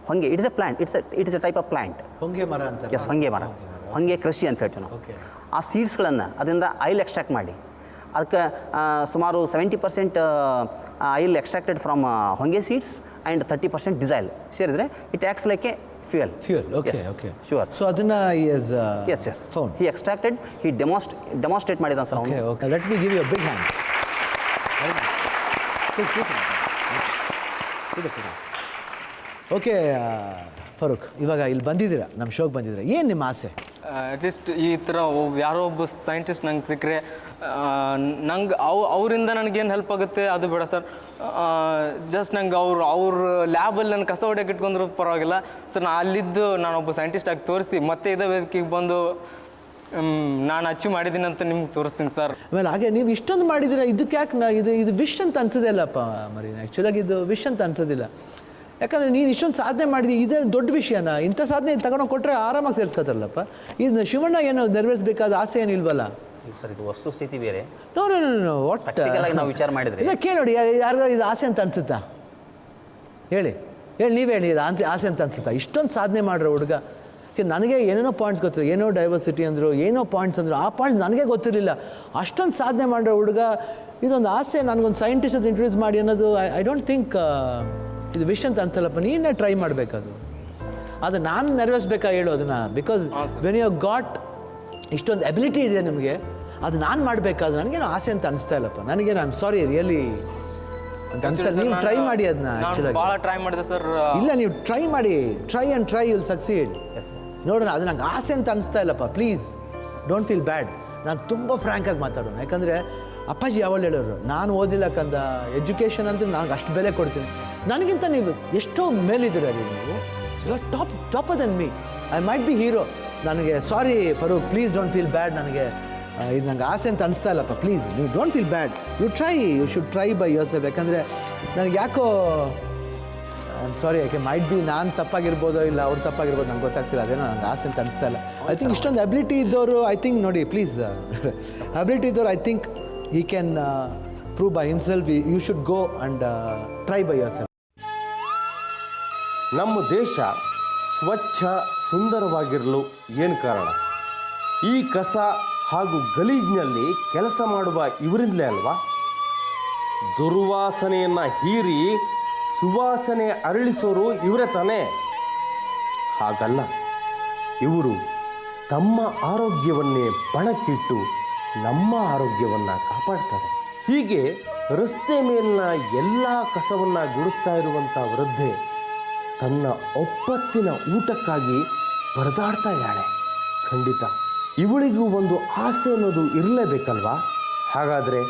J: ಹೊಂಗೆ it is A plant, it's A type of plant.
E: ಹೊಂಗೆ ಮರ ಅಂತ.
J: ಎಸ್, ಹೊಂಗೆ ಮರ, ಹೊಂಗೆ ಕೃಷಿ ಅಂತ ಹೇಳ್ತೀವಿ ನಾವು. ಆ ಸೀಡ್ಸ್ಗಳನ್ನು ಅದರಿಂದ ಆಯಿಲ್ ಎಕ್ಸ್ಟ್ರಾಕ್ಟ್ ಮಾಡಿ, ಅದಕ್ಕೆ ಸುಮಾರು 70% ಆಯಿಲ್ ಎಕ್ಸ್ಟ್ರಾಕ್ಟೆಡ್ ಫ್ರಮ್ ಹೊಂಗೆ ಸೀಡ್ಸ್ ಆ್ಯಂಡ್ 30% ಡಿಸೈಲ್ ಸೇರಿದರೆ it acts like a fuel.
E: Okay.
J: Sure.
E: So ಅದನ್ನು
J: as found he extracted, he demonstrate ಮಾಡಿದ sir.
E: Okay. Let me give you a big hand. Okay Farooq, ಇವಾಗ ಇಲ್ಲಿ ಬಂದಿದ್ದೀರಾ, ನಮ್ಮ ಶೋಗೆ ಬಂದಿದ್ದೀರಾ, ಏನು ನಿಮ್ಮ ಆಸೆ?
I: ಅಟ್ಲೀಸ್ಟ್ ಈ ಥರ ಯಾರೋ ಒಬ್ಬ ಸೈಂಟಿಸ್ಟ್ ನಂಗೆ ಸಿಕ್ಕರೆ ನಂಗೆ ಅವರಿಂದ ನನಗೇನು ಹೆಲ್ಪ್ ಆಗುತ್ತೆ ಅದು ಬೇಡ ಸರ್. ಜಸ್ಟ್ ನಂಗೆ ಅವ್ರ ಲ್ಯಾಬಲ್ಲಿ ನನ್ನ ಕಸ ಹೊಡೆಯಕ್ಕೆ ಇಟ್ಕೊಂಡ್ರೂ ಪರವಾಗಿಲ್ಲ ಸರ್. ಅಲ್ಲಿದ್ದು ನಾನೊಬ್ಬ ಸೈಂಟಿಸ್ಟ್ ಆಗಿ ತೋರಿಸಿ ಮತ್ತೆ ಇದೇ ವೇದಿಕೆಗೆ ಬಂದು ನಾನು ಅಚೀವ್ ಮಾಡಿದ್ದೀನಿ ಅಂತ ನಿಮ್ಗೆ ತೋರಿಸ್ತೀನಿ ಸರ್.
E: ಆಮೇಲೆ ಹಾಗೆ ನೀವು ಇಷ್ಟೊಂದು ಮಾಡಿದ್ದೀರಾ, ಇದಕ್ಕೆ ಯಾಕೆ ಇದು ವಿಶ್ ಅಂತ ಅನ್ಸೋದೇ ಅಲ್ಲಪ್ಪ ಮರೀನ. ಆ್ಯಕ್ಚುಲಾಗಿ ಇದು ವಿಶ್ ಅಂತ ಅನ್ಸೋದಿಲ್ಲ. ಯಾಕಂದರೆ ನೀನು ಇಷ್ಟೊಂದು ಸಾಧನೆ ಮಾಡಿದಿ, ಇದೇ ದೊಡ್ಡ ವಿಷಯನ. ಇಂಥ ಸಾಧನೆ ತಗೊಂಡೋಗಿ ಕೊಟ್ಟರೆ ಆರಾಮಾಗಿ ಸೇರಿಸ್ಕೊತಾರಲ್ಲಪ್ಪ. ಇದು ಶಿವಣ್ಣ ಏನೋ ನೆರವೇರಿಸಬೇಕಾದ ಆಸೆ ಏನು ಇಲ್ವಲ್ಲ
J: ಸರ್? ಇದು ವಸ್ತುಸ್ಥಿತಿ ಬೇರೆ.
E: ನೋ ವಾಟ್
J: ನಾವು ವಿಚಾರ ಮಾಡಿದ್ರೆ
E: ಇಲ್ಲ, ಕೇಳಿ ಯಾರಿಗಾರು ಇದು ಆಸೆ ಅಂತ ಅನ್ಸುತ್ತಾ? ಹೇಳಿ ನೀವೇ ಹೇಳಿ, ಇದು ಆಸೆ ಅಂತ ಅನ್ಸುತ್ತಾ? ಇಷ್ಟೊಂದು ಸಾಧನೆ ಮಾಡ್ರೋ ಹುಡುಗ. ನನಗೆ ಏನೇನೋ ಪಾಯಿಂಟ್ಸ್ ಗೊತ್ತಿಲ್ಲ, ಏನೋ ಡೈವರ್ಸಿಟಿ ಅಂದರು, ಏನೋ ಪಾಯಿಂಟ್ಸ್ ಅಂದರು, ಆ ಪಾಯಿಂಟ್ಸ್ ನನಗೆ ಗೊತ್ತಿರಲಿಲ್ಲ. ಅಷ್ಟೊಂದು ಸಾಧನೆ ಮಾಡಿರೋ ಹುಡುಗ ಇದೊಂದು ಆಸೆ ನನಗೊಂದು ಸೈಂಟಿಸ್ಟ್ ಅಂತ ಇಂಟ್ರೊಡ್ಯೂಸ್ ಮಾಡಿ ಅನ್ನೋದು ಐ ಡೋಂಟ್ ಥಿಂಕ್ ಇದು ವಿಷ್ ಅಂತ ಅನ್ಸಲ್ಲಪ್ಪ. ನೀನೇ ಟ್ರೈ ಮಾಡಬೇಕದು. ಅದು ನಾನು ನೆರವೇರಿಸ್ಬೇಕಾ ಹೇಳು ಅದನ್ನು? ಬಿಕಾಸ್ ವೆನ್ ಯು ಗಾಟ್ ಇಷ್ಟೊಂದು ಎಬಿಲಿಟಿ ಇದೆ ನಿಮಗೆ, ಅದು ನಾನು ಮಾಡಬೇಕಾದ್ರೆ ನನಗೇನು ಆಸೆ ಅಂತ ಅನಿಸ್ತಾ ಇಲ್ಲಪ್ಪ. ನನಗೇನು ಐ ಆಮ್ ಸಾರಿ ರಿಯಲಿ ಅಂತ ಅನಿಸ್ತಾ. ನೀವು ಟ್ರೈ ಮಾಡಿ ಅದನ್ನ. ಆ್ಯಕ್ಚುಲಾಗಿ
I: ಭಾಳ ಟ್ರೈ ಮಾಡಿದೆ ಸರ್.
E: ಇಲ್ಲ, ನೀವು ಟ್ರೈ ಮಾಡಿ, ಟ್ರೈ ವಿಲ್ ಸಕ್ಸೀಡ್. ನೋಡೋಣ, ಅದು ನಂಗೆ ಆಸೆ ಅಂತ ಅನಿಸ್ತಾ ಇಲ್ಲಪ್ಪ. ಪ್ಲೀಸ್ ಡೋಂಟ್ ಫೀಲ್ ಬ್ಯಾಡ್. ನಾನು ತುಂಬ ಫ್ರ್ಯಾಂಕಾಗಿ ಮಾತಾಡೋಣ. ಯಾಕಂದರೆ ಅಪ್ಪಾಜಿ ಯಾವಳು ಹೇಳೋರು, ನಾನು ಓದಿಲ್ಲ ಕಂದ, ಎಜುಕೇಷನ್ ಅಂತ ನನಗೆ ಅಷ್ಟು ಬೆಲೆ ಕೊಡ್ತೀನಿ. ನನಗಿಂತ ನೀವು ಎಷ್ಟೋ ಮೇಲಿದ್ದೀರ ನೀವು. You are topper then me. I might be hero. ನನಗೆ sorry Farooq, please don't feel bad. ನನಗೆ ಇದು ನಂಗೆ ಆಸೆ ಅಂತ ಅನಿಸ್ತಾ ಇಲ್ಲಪ್ಪ. ಪ್ಲೀಸ್ ನೀವು don't feel bad. You should try by yourself. ಯಾಕಂದರೆ ನನಗೆ ಯಾಕೋ ಐ ಆಮ್ ಸಾರಿ, ಯಾಕೆ ಮೈಟ್ ಬಿ ನಾನು ತಪ್ಪಾಗಿರ್ಬೋದೋ ಇಲ್ಲ ಅವ್ರು ತಪ್ಪಾಗಿರ್ಬೋದು, ನಂಗೆ ಗೊತ್ತಾಗ್ತಿಲ್ಲ. ಅದೇನೋ ನಂಗೆ ಆಸೆ ಅಂತ ಅನಿಸ್ತಾ ಇಲ್ಲ. ಐ ಥಿಂಕ್ ಇಷ್ಟೊಂದು ಅಬಿಲಿಟಿ ಇದ್ದವರು, ಐ ಥಿಂಕ್ ನೋಡಿ ಪ್ಲೀಸ್, ಅಬಿಲಿಟಿ ಇದ್ದವರು I think he can prove by himself, you should go and try by yourself.
A: ನಮ್ಮ ದೇಶ ಸ್ವಚ್ಛ ಸುಂದರವಾಗಿರಲು ಏನು ಕಾರಣ? ಈ ಕಸ ಹಾಗೂ ಗಲೀಜಿನಲ್ಲಿ ಕೆಲಸ ಮಾಡುವ ಇವರಿಂದಲೇ ಅಲ್ವಾ? ದುರ್ವಾಸನೆಯನ್ನು ಹೀರಿ ಸುವಾಸನೆ ಅರಳಿಸೋರು ಇವರೇ ತಾನೇ? ಹಾಗಲ್ಲ, ಇವರು ತಮ್ಮ ಆರೋಗ್ಯವನ್ನೇ ಪಣಕ್ಕಿಟ್ಟು ನಮ್ಮ ಆರೋಗ್ಯವನ್ನು ಕಾಪಾಡ್ತಾರೆ. ಹೀಗೆ ರಸ್ತೆ ಮೇಲಿನ ಎಲ್ಲ ಕಸವನ್ನು ಗುಡಿಸ್ತಾ ಇರುವಂಥ ವೃದ್ಧೆ ತನ್ನ ಒಪ್ಪತ್ತಿನ ಊಟಕ್ಕಾಗಿ ಪರದಾಡ್ತಾ ಇದ್ದಾಳೆ. ಖಂಡಿತ ಇವಳಿಗೂ ಒಂದು ಆಸೆ ಅನ್ನೋದು ಇರಲೇಬೇಕಲ್ವಾ? ಹಾಗಾದರೆ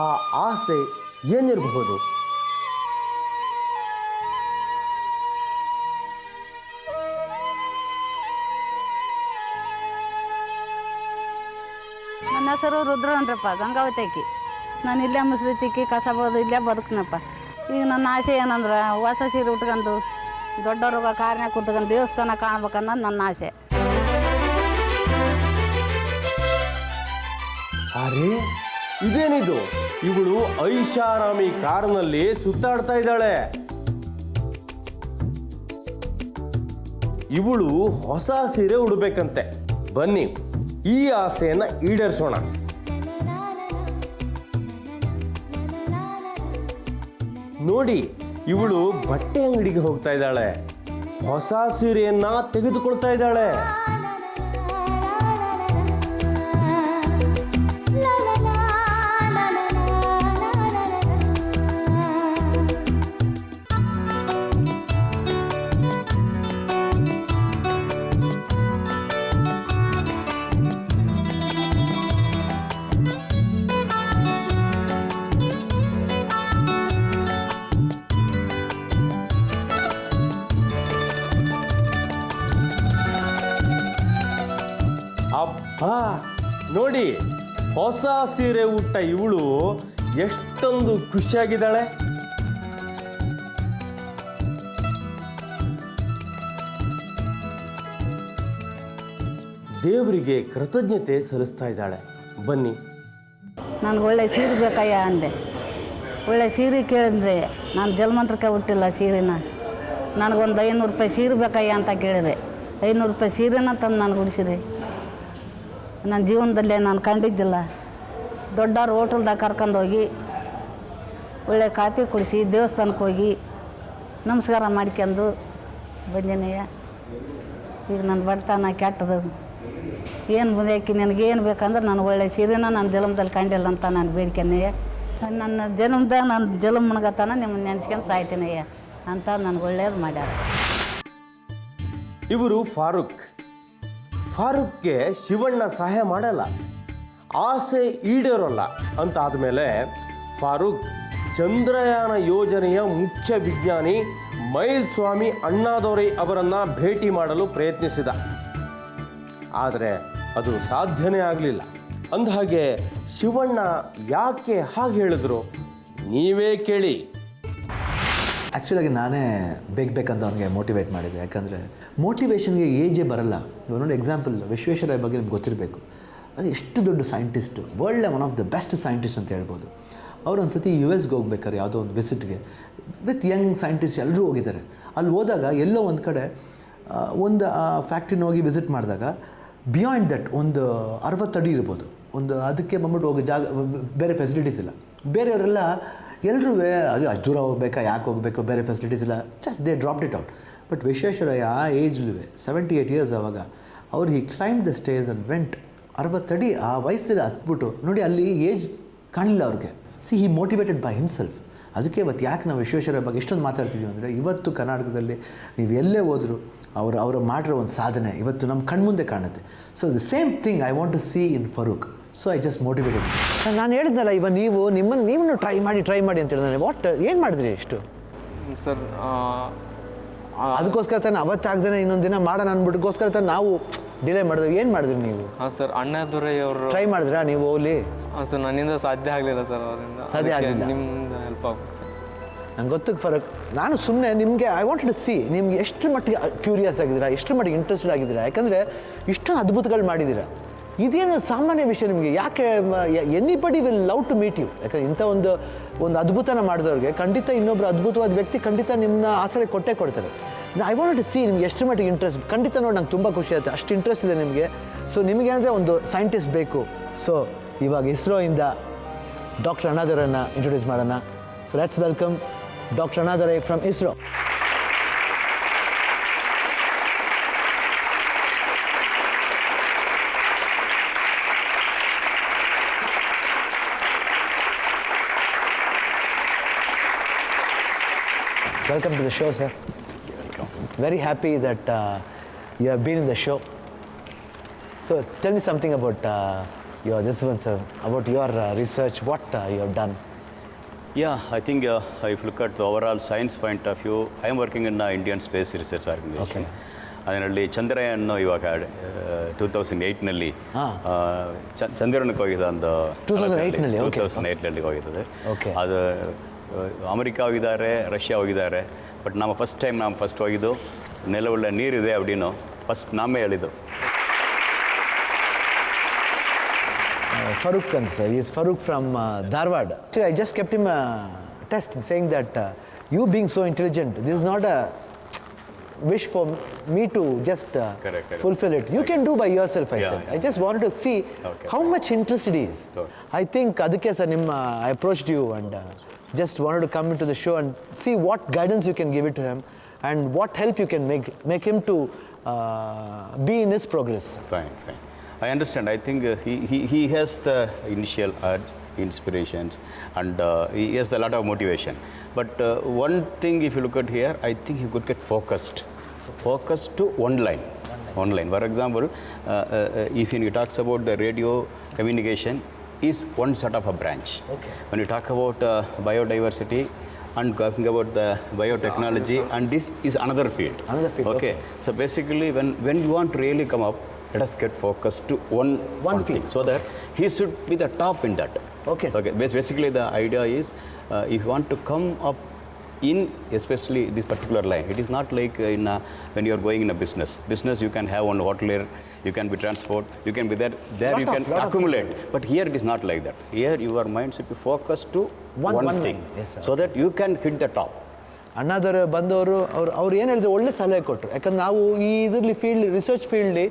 A: ಆ ಆಸೆ ಏನಿರಬಹುದು?
K: ನನ್ನ ಹೆಸರು ರುದ್ರನ್ರಪ್ಪ, ಗಂಗಾವತಿ. ನಾನು ಇಲ್ಲೇ ಮುಸ್ಲಿ ತಿಕ್ಕಿ ಕಸ ಬಳ್ದು ಇಲ್ಲೇ ಬದುಕ್ನಪ್ಪ. ಈಗ ನನ್ನ ಆಸೆ ಏನಂದ್ರೆ ಹೊಸ ಸೀರೆ ಉಟ್ಕೊಂಡು ದೊಡ್ಡವ್ರಿಗೆ ಕಾರ್ಯ ಕೂತ್ಕೊಂಡು ದೇವಸ್ಥಾನ ಕಾಣ್ಬೇಕನ್ನೋದು ನನ್ನ ಆಸೆ.
A: ಅರೆ, ಇದೇನಿದು? ಇವಳು ಐಷಾರಾಮಿ ಕಾರಿನಲ್ಲಿ ಸುತ್ತಾಡ್ತಾ ಇದ್ದಾಳೆ. ಇವಳು ಹೊಸ ಸೀರೆ ಉಡಬೇಕಂತೆ. ಬನ್ನಿ, ಈ ಆಸೆಯನ್ನು ಈಡೇರಿಸೋಣ. ನೋಡಿ, ಇವಳು ಬಟ್ಟೆ ಅಂಗಡಿಗೆ ಹೋಗ್ತಾ ಇದ್ದಾಳೆ, ಹೊಸ ಸೀರೆಯನ್ನ ತೆಗೆದುಕೊಳ್ತಾ ಇದ್ದಾಳೆ. ಅಬ್ಬಾ, ನೋಡಿ, ಹೊಸ ಸೀರೆ ಉಟ್ಟ ಇವಳು ಎಷ್ಟೊಂದು ಖುಷಿಯಾಗಿದ್ದಾಳೆ. ದೇವರಿಗೆ ಕೃತಜ್ಞತೆ ಸಲ್ಲಿಸ್ತಾ ಇದ್ದಾಳೆ. ಬನ್ನಿ.
K: ನನಗೆ ಒಳ್ಳೆ ಸೀರೆ ಬೇಕಯ್ಯ ಅಂದೆ. ಒಳ್ಳೆ ಸೀರೆ ಕೇಳಿದ್ರೆ ನಾನು ಜಲಮಂತ್ರಕ್ಕೆ ಹುಟ್ಟಿಲ್ಲ ಸೀರೆನ. ನನಗೊಂದು 500 ರೂಪಾಯಿ ಸೀರೆ ಬೇಕಯ್ಯ ಅಂತ ಕೇಳಿದೆ. 500 ರೂಪಾಯಿ ಸೀರೆನ ತಂದು ನಾನು ಉಡಿಸಿರಿ. ನನ್ನ ಜೀವನದಲ್ಲೇ ನಾನು ಕಂಡಿದ್ದಿಲ್ಲ. ದೊಡ್ಡವ್ರು ಹೋಟೆಲ್ದಾಗ ಕರ್ಕೊಂಡೋಗಿ ಒಳ್ಳೆ ಕಾಫಿ ಕುಡಿಸಿ ದೇವಸ್ಥಾನಕ್ಕೆ ಹೋಗಿ ನಮಸ್ಕಾರ ಮಾಡ್ಕೊಂಡು ಬಂದಿನಯ್ಯ. ಈಗ ನನ್ನ ಬಡತನ ಕೆಟ್ಟದು. ಏನು ಬಂದಕ್ಕೆ ನನಗೇನು ಬೇಕಂದ್ರೆ ನಾನು ಒಳ್ಳೆ ಸೀರೆನ ನನ್ನ ಜನ್ಮದಲ್ಲಿ ಕಂಡಿಲ್ಲ ಅಂತ ನಾನು ಬೇಡ್ಕೆನಯ್ಯ. ನನ್ನ ಜನ್ಮದಾಗ ನಾನು ಜನ್ಮ ಮುಣಗತನ ನಿಮ್ಮನ್ನು ನೆನೆಸ್ಕೊಂಡು ಸಾಯ್ತೀನಯ್ಯ ಅಂತ ನನಗೆ ಒಳ್ಳೇದು ಮಾಡ್ಯಾರ.
A: ಇವರು ಫಾರೂಕ್ಗೆ ಶಿವಣ್ಣ ಸಹಾಯ ಮಾಡಲ್ಲ, ಆಸೆ ಈಡೇರೋಲ್ಲ ಅಂತ ಆದಮೇಲೆ ಫಾರೂಕ್ ಚಂದ್ರಯಾನ ಯೋಜನೆಯ ಮುಖ್ಯ ವಿಜ್ಞಾನಿ ಮೈಲ್ಸ್ವಾಮಿ ಅಣ್ಣಾದೊರೈ ಅವರನ್ನು ಭೇಟಿ ಮಾಡಲು ಪ್ರಯತ್ನಿಸಿದ. ಆದರೆ ಅದು ಸಾಧ್ಯನೇ ಆಗಲಿಲ್ಲ. ಅಂದಹಾಗೆ ಶಿವಣ್ಣ ಯಾಕೆ ಹಾಗೆ ಹೇಳಿದ್ರು ನೀವೇ ಕೇಳಿ.
E: ಆ್ಯಕ್ಚುಲಾಗಿ ನಾನೇ ಬೇಕಂತ ಅವನಿಗೆ ಮೋಟಿವೇಟ್ ಮಾಡಿದ್ದೆ. ಯಾಕಂದರೆ ಮೋಟಿವೇಶನ್ಗೆ ಏಜೇ ಬರಲ್ಲ. ಇವಾಗ ನೋಡಿ, ಎಕ್ಸಾಂಪಲ್ ವಿಶ್ವೇಶ್ವರಯ್ಯ ಬಗ್ಗೆ ನಿಮ್ಗೆ ಗೊತ್ತಿರಬೇಕು. ಅದು ಎಷ್ಟು ದೊಡ್ಡ scientist, world one of the best scientist ಅಂತ ಹೇಳ್ಬೋದು. ಅವರು ಒಂದು ಸತಿ US ಹೋಗ್ಬೇಕಾರೆ ಯಾವುದೋ ಒಂದು ವಿಸಿಟ್ಗೆ ವಿತ್ ಯಂಗ್ ಸೈಂಟಿಸ್ಟ್ ಎಲ್ಲರೂ ಹೋಗಿದ್ದಾರೆ. ಅಲ್ಲಿ ಹೋದಾಗ ಎಲ್ಲೋ ಒಂದು ಕಡೆ ಒಂದು ಫ್ಯಾಕ್ಟ್ರಿನ ಹೋಗಿ ವಿಸಿಟ್ ಮಾಡಿದಾಗ ಬಿಯಾಂಡ್ ದಟ್ ಒಂದು 60 ಅಡಿ ಇರ್ಬೋದು. ಒಂದು ಅದಕ್ಕೆ ಬಂದ್ಬಿಟ್ಟು ಹೋಗೋ ಜಾಗ, ಬೇರೆ ಫೆಸಿಲಿಟೀಸ್ ಇಲ್ಲ. ಬೇರೆಯವರೆಲ್ಲ ಎಲ್ಲರೂ ಅದು ಅಷ್ಟು ದೂರ ಹೋಗ್ಬೇಕಾ, ಯಾಕೆ ಹೋಗಬೇಕು, ಬೇರೆ ಫೆಸಿಲಿಟೀಸ್ ಇಲ್ಲ, just they dropped it out. But Visvesvaraya ಆ ಏಜ್ಲೂ 78 ಇಯರ್ಸ್ ಆವಾಗ ಅವ್ರು he climb the stage and went. 60 ಅಡಿ ಆ ವಯಸ್ಸಲ್ಲಿ ಹತ್ಬಿಟ್ಟು ನೋಡಿ, ಅಲ್ಲಿ ಏಜ್ ಕಾಣಿಲ್ಲ ಅವ್ರಿಗೆ. C he motivated by himself. ಅದಕ್ಕೆ ಇವತ್ತು ಯಾಕೆ ನಾವು ವಿಶ್ವೇಶ್ವರಯ್ಯ ಬಗ್ಗೆ ಇಷ್ಟೊಂದು ಮಾತಾಡ್ತಿದ್ದೀವಿ ಅಂದರೆ, ಇವತ್ತು ಕರ್ನಾಟಕದಲ್ಲಿ ನೀವು ಎಲ್ಲೇ ಹೋದರೂ ಅವರು ಮಾಡಿರೋ ಒಂದು ಸಾಧನೆ ಇವತ್ತು ನಮ್ಮ ಕಣ್ಮುಂದೆ ಕಾಣುತ್ತೆ. So the same thing I want to see in Farooq. So I just motivated. ನಾನು ಹೇಳಿದ್ನಲ್ಲ, ಇವಾಗ ನೀವು ಟ್ರೈ ಮಾಡಿ ಅಂತ ಹೇಳಿದ್ರೆ ವಾಟ್ ಏನು ಮಾಡಿದ್ರಿ ಇಷ್ಟು
I: ಸರ್?
E: ಅದಕ್ಕೋಸ್ಕರ ತಾನೆ ಅವತ್ತಾಗ್ದೇ ಇನ್ನೊಂದು ದಿನ ಮಾಡೋಣ ಅಂದ್ಬಿಟ್ಟುಗೋಸ್ಕರ ತಾನೆ ನಾವು ಡಿಲೇ ಮಾಡಿದ್ವಿ. ಏನು ಮಾಡಿದ್ರಿ ನೀವು?
I: ಹಾಂ ಸರ್, ಅಣ್ಣಾದೊರೈ ಅವರು
E: ಟ್ರೈ ಮಾಡಿದ್ರಾ ನೀವು ಹೋಗ್ಲಿ?
I: ಹಾಂ ಸರ್, ನನ್ನಿಂದ ಸಾಧ್ಯ ಆಗಲಿಲ್ಲ ಸರ್. ಅವರಿಂದ
E: ಸಾಧ್ಯ ಆಗಲಿಲ್ಲ.
I: ನಿಮ್ಮಿಂದ ಹೆಲ್ಪ್ ಆಗುತ್ತೆ ಸರ್.
E: ನಂಗೆ ಗೊತ್ತು ಫರಕ್. ನಾನು ಸುಮ್ಮನೆ ನಿಮಗೆ ಐ ವಾಂಟ್ ಟು ಸಿ ನಿಮ್ಗೆ ಎಷ್ಟು ಮಟ್ಟಿಗೆ ಕ್ಯೂರಿಯಸ್ ಆಗಿದ್ದೀರಾ, ಎಷ್ಟು ಮಟ್ಟಿಗೆ ಇಂಟ್ರೆಸ್ಟೆಡ್ ಆಗಿದ್ದೀರಾ. ಯಾಕಂದರೆ ಇಷ್ಟೊಂದು ಅದ್ಭುತಗಳು ಮಾಡಿದ್ದೀರಾ. ಇದೇನು ಸಾಮಾನ್ಯ ವಿಷಯ ನಿಮಗೆ. ಯಾಕೆ anybody will love to meet you. ಯಾಕಂದರೆ ಇಂಥ ಒಂದು ಅದ್ಭುತನ ಮಾಡಿದವ್ರಿಗೆ ಖಂಡಿತ ಇನ್ನೊಬ್ಬರು ಅದ್ಭುತವಾದ ವ್ಯಕ್ತಿ ಖಂಡಿತ ನಿಮ್ಮನ್ನ ಆಸರೆ ಕೊಟ್ಟೇ ಕೊಡ್ತಾರೆ. ಐ ವಾಂಟ್ ಟು ಸಿ ನಿಮ್ಗೆ ಎಷ್ಟು ಮಟ್ಟಿಗೆ ಇಂಟ್ರೆಸ್ಟ್. ಖಂಡಿತ ನೋಡಿ ನಂಗೆ ತುಂಬ ಖುಷಿ ಆಗುತ್ತೆ, ಅಷ್ಟು ಇಂಟ್ರೆಸ್ಟ್ ಇದೆ ನಿಮಗೆ. ಸೊ ನಿಮಗೇನಂದರೆ ಒಂದು ಸೈಂಟಿಸ್ಟ್ ಬೇಕು. ಸೊ ಇವಾಗ ಇಸ್ರೋಯಿಂದ ಡಾಕ್ಟರ್ ಅಣ್ಣಾದೊರನ್ನು ಇಂಟ್ರೊಡ್ಯೂಸ್ ಮಾಡೋಣ. So let's welcome doctor Annadurai from ISRO. Welcome to the show, sir. Welcome. Very happy that you have been in the show. So tell me something about about your research, what you have done.
L: Yeah, I think if you look at the overall science point of view, I am working in the Indian Space Research Organization. ಅದರಲ್ಲಿ ಚಂದ್ರಯಾನ್ ಇವಾಗ 2008ನಲ್ಲಿ ಚಂದ್ರಯಾನಕ್ಕೆ ಹೋಗಿದೆ. ಒಂದು 2008ನಲ್ಲಿ ಹೋಗಿದ್ದಾರೆ. ಅದು America ಹೋಗಿದ್ದಾರೆ, Russia ಹೋಗಿದ್ದಾರೆ. But ನಾವು first ಹೋಗಿದ್ದು ನೆಲವುಳ್ಳ ನೀರಿದೆ ಅಪ್ಡಿನ್ನು ಫಸ್ಟ್ ನಾಮೇ ಹೇಳಿದ್ದು.
E: Farooq sir, he is Farooq from Dharwad. Actually, I just kept him a test saying that you being so intelligent, this is not a wish for me to just fulfill it. You can do by yourself, I said. I just wanted to see how much interest it is. I think adike sir I approached you and just wanted to come into the show and see what guidance you can give it to him and what help you can make him to be in his progress.
L: Fine. I understand. I think he has the initial inspirations and he has a lot of motivation. But one thing, if you look at here, I think he could get focused to one line. For example, if he talks about the radio communication, is one sort of a branch. When you talk about biodiversity and talking about the biotechnology, and this is another field. Okay. So basically, when you want to really come up, let us get focused to one thing, so that he should be the top in that. Okay. Basically, the idea is if you want to come up in especially this particular line, it is not like when you are going in a business you can have one hotelier, you can be transport, you can be there you can accumulate. But here it is not like that. Here your mind should be focused to one thing. Yes, so that you can hit the top.
E: ಅಣ್ಣಾದರ ಬಂದವರು ಅವ್ರು ಏನು ಹೇಳಿದ್ರು, ಒಳ್ಳೆ ಸಲಹೆ ಕೊಟ್ಟರು. ಯಾಕಂದ್ರೆ ನಾವು ಈ ಇದರಲ್ಲಿ ರಿಸರ್ಚ್ ಫೀಲ್ಡ್ಲಿ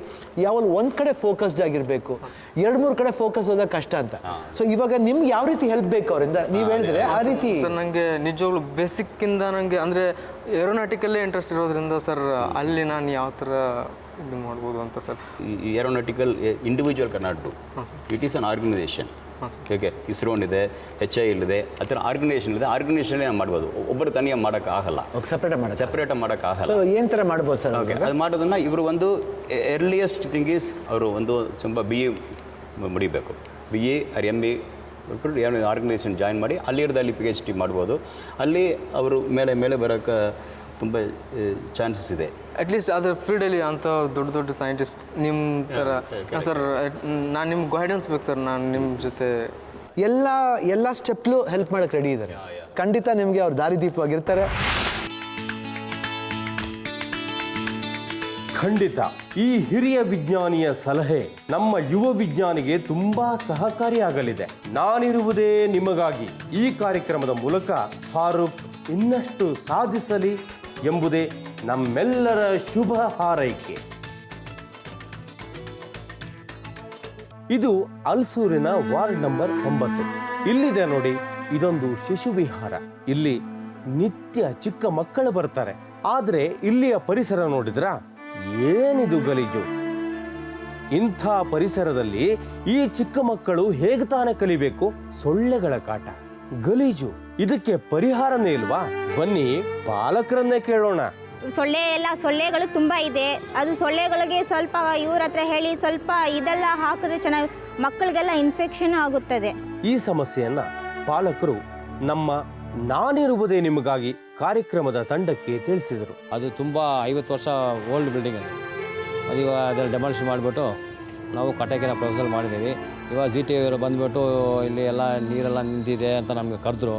E: ಯಾವಾಗ ಒಂದು ಕಡೆ ಫೋಕಸ್ಡ್ ಆಗಿರಬೇಕು, 2-3 ಕಡೆ ಫೋಕಸ್ ಹೋದಾಗ ಕಷ್ಟ ಅಂತ. ಸೊ ಇವಾಗ ನಿಮ್ಗೆ ಯಾವ ರೀತಿ ಹೆಲ್ಪ್ ಬೇಕು ಅವರಿಂದ ನೀವು ಹೇಳಿದ್ರೆ ಆ ರೀತಿ.
I: ಸರ್ ನನಗೆ ನಿಜವಾಗ್ಲೂ ಬೇಸಿಕ್ಕಿಂದ ನನಗೆ ಅಂದರೆ ಏರೋನಾಟಿಕಲ್ಲೇ ಇಂಟ್ರೆಸ್ಟ್ ಇರೋದ್ರಿಂದ ಸರ್ ಅಲ್ಲಿ ನಾನು ಯಾವ ಥರ ಇದು ಮಾಡ್ಬೋದು ಅಂತ sir.
L: Aeronautical individual cannot do, it is an organisation. Okay, ISRO ಇದೆ, HAL ಇದೆ, ಆ ಥರ ಆರ್ಗನೈಸೇಷನ್ ಇದೆ. ಆರ್ಗನೈಸೇಷನ್ ಮಾಡ್ಬೋದು, ಒಬ್ಬರು ತನಿಯ ಮಾಡೋಕ್ಕಾಗಲ್ಲ, ಸೆಪ್ರೇಟ್ ಮಾಡೋಕ್ಕಾಗಲ್ಲ.
E: ಸೊ ಏನು ಥರ ಮಾಡ್ಬೋದು ಸರ್?
L: ಓಕೆ, ಅದು ಮಾಡೋದನ್ನು ಇವರು ಒಂದು ಎರ್ಲಿಯೆಸ್ಟ್ ಥಿಂಗ್ ಈಸ್ ಅವರು ಒಂದು ತುಂಬ BA ಮುಡಿಬೇಕು, BA or MA organisation join ಮಾಡಿ ಅಲ್ಲಿ PhD ಮಾಡ್ಬೋದು. ಅಲ್ಲಿ ಅವರು ಮೇಲೆ ಬರೋಕ್ಕೆ ತುಂಬ ಚಾನ್ಸಸ್ ಇದೆ.
I: ಅಟ್ಲೀಸ್ಟ್ ಅದರ ಫೀಲ್ಡಲ್ಲಿ ಅಂಥ ದೊಡ್ಡ ಸೈಂಟಿಸ್ಟ್ ನಿಮ್ಮ ಥರ ಸರ್, ನಾನು ನಿಮ್ಗೆ ಗೈಡೆನ್ಸ್ ಬೇಕು ಸರ್. ನಾನು ನಿಮ್ಮ ಜೊತೆ
E: ಎಲ್ಲ ಸ್ಟೆಪ್ಲು ಹೆಲ್ಪ್ ಮಾಡೋಕ್ಕೆ ರೆಡಿ ಇದ್ದಾರೆ. ಖಂಡಿತ ನಿಮಗೆ ಅವ್ರು ದಾರಿದೀಪವಾಗಿರ್ತಾರೆ.
A: ಖಂಡಿತ ಈ ಹಿರಿಯ ವಿಜ್ಞಾನಿಯ ಸಲಹೆ ನಮ್ಮ ಯುವ ವಿಜ್ಞಾನಿಗೆ ತುಂಬಾ ಸಹಕಾರಿಯಾಗಲಿದೆ. ನಾನಿರುವುದೇ ನಿಮಗಾಗಿ ಈ ಕಾರ್ಯಕ್ರಮದ ಮೂಲಕ ಫಾರೂಕ್ ಇನ್ನಷ್ಟು ಸಾಧಿಸಲಿ ಎಂಬುದೇ ನಮ್ಮೆಲ್ಲರ ಶುಭ ಹಾರೈಕೆ. ಇದು ಅಲ್ಸೂರಿನ ವಾರ್ಡ್ ನಂಬರ್ 9. ಇಲ್ಲಿದೆ ನೋಡಿ, ಇದೊಂದು ಶಿಶು ವಿಹಾರ. ಇಲ್ಲಿ ನಿತ್ಯ ಚಿಕ್ಕ ಮಕ್ಕಳು ಬರ್ತಾರೆ. ಆದ್ರೆ ಇಲ್ಲಿಯ ಪರಿಸರ ನೋಡಿದ್ರ ಏನಿದು ಗಲೀಜು. ಇಂಥ ಪರಿಸರದಲ್ಲಿ ಈ ಚಿಕ್ಕ ಮಕ್ಕಳು ಹೇಗೆ ತಾನೇ ಕಲಿಬೇಕು? ಸೊಳ್ಳೆಗಳ ಕಾಟ, ಗಲೀಜು, ಇದಕ್ಕೆ ಪರಿಹಾರನೇ ಇಲ್ವಾ? ಬನ್ನಿ ಪಾಲಕರನ್ನೇ ಕೇಳೋಣ.
M: ಸೊಳ್ಳೆಗಳು ತುಂಬ ಇದೆ. ಅದು ಸೊಳ್ಳೆಗಳಿಗೆ ಸ್ವಲ್ಪ ಇವ್ರ ಹತ್ರ ಹೇಳಿ ಸ್ವಲ್ಪ ಇದೆಲ್ಲ ಹಾಕಿದ್ರೆ ಚೆನ್ನಾಗಿ, ಮಕ್ಕಳಿಗೆಲ್ಲ ಇನ್ಫೆಕ್ಷನ್ ಆಗುತ್ತದೆ.
A: ಈ ಸಮಸ್ಯೆಯನ್ನ ಪಾಲಕರು ನಮ್ಮ ನಾನಿರುವುದೇ ನಿಮಗಾಗಿ ಕಾರ್ಯಕ್ರಮದ ತಂಡಕ್ಕೆ ತಿಳಿಸಿದರು.
N: ಅದು ತುಂಬ 50 ವರ್ಷ ಓಲ್ಡ್ ಬಿಲ್ಡಿಂಗ್ ಅದು ಇವಾಗ ಅದರಲ್ಲಿ ಡೆಮಾಲಿಷ್ ಮಾಡಿಬಿಟ್ಟು ನಾವು ಕಟ್ಟೋಕ್ಕೆಲ್ಲ ಪ್ರೊಸೆಲ್ ಮಾಡಿದ್ದೀವಿ. ಇವಾಗ GT ಅವರು ಬಂದುಬಿಟ್ಟು ಇಲ್ಲಿ ಎಲ್ಲ ನೀರೆಲ್ಲ ನಿಂತಿದೆ ಅಂತ ನಮಗೆ ಕರೆದ್ರು.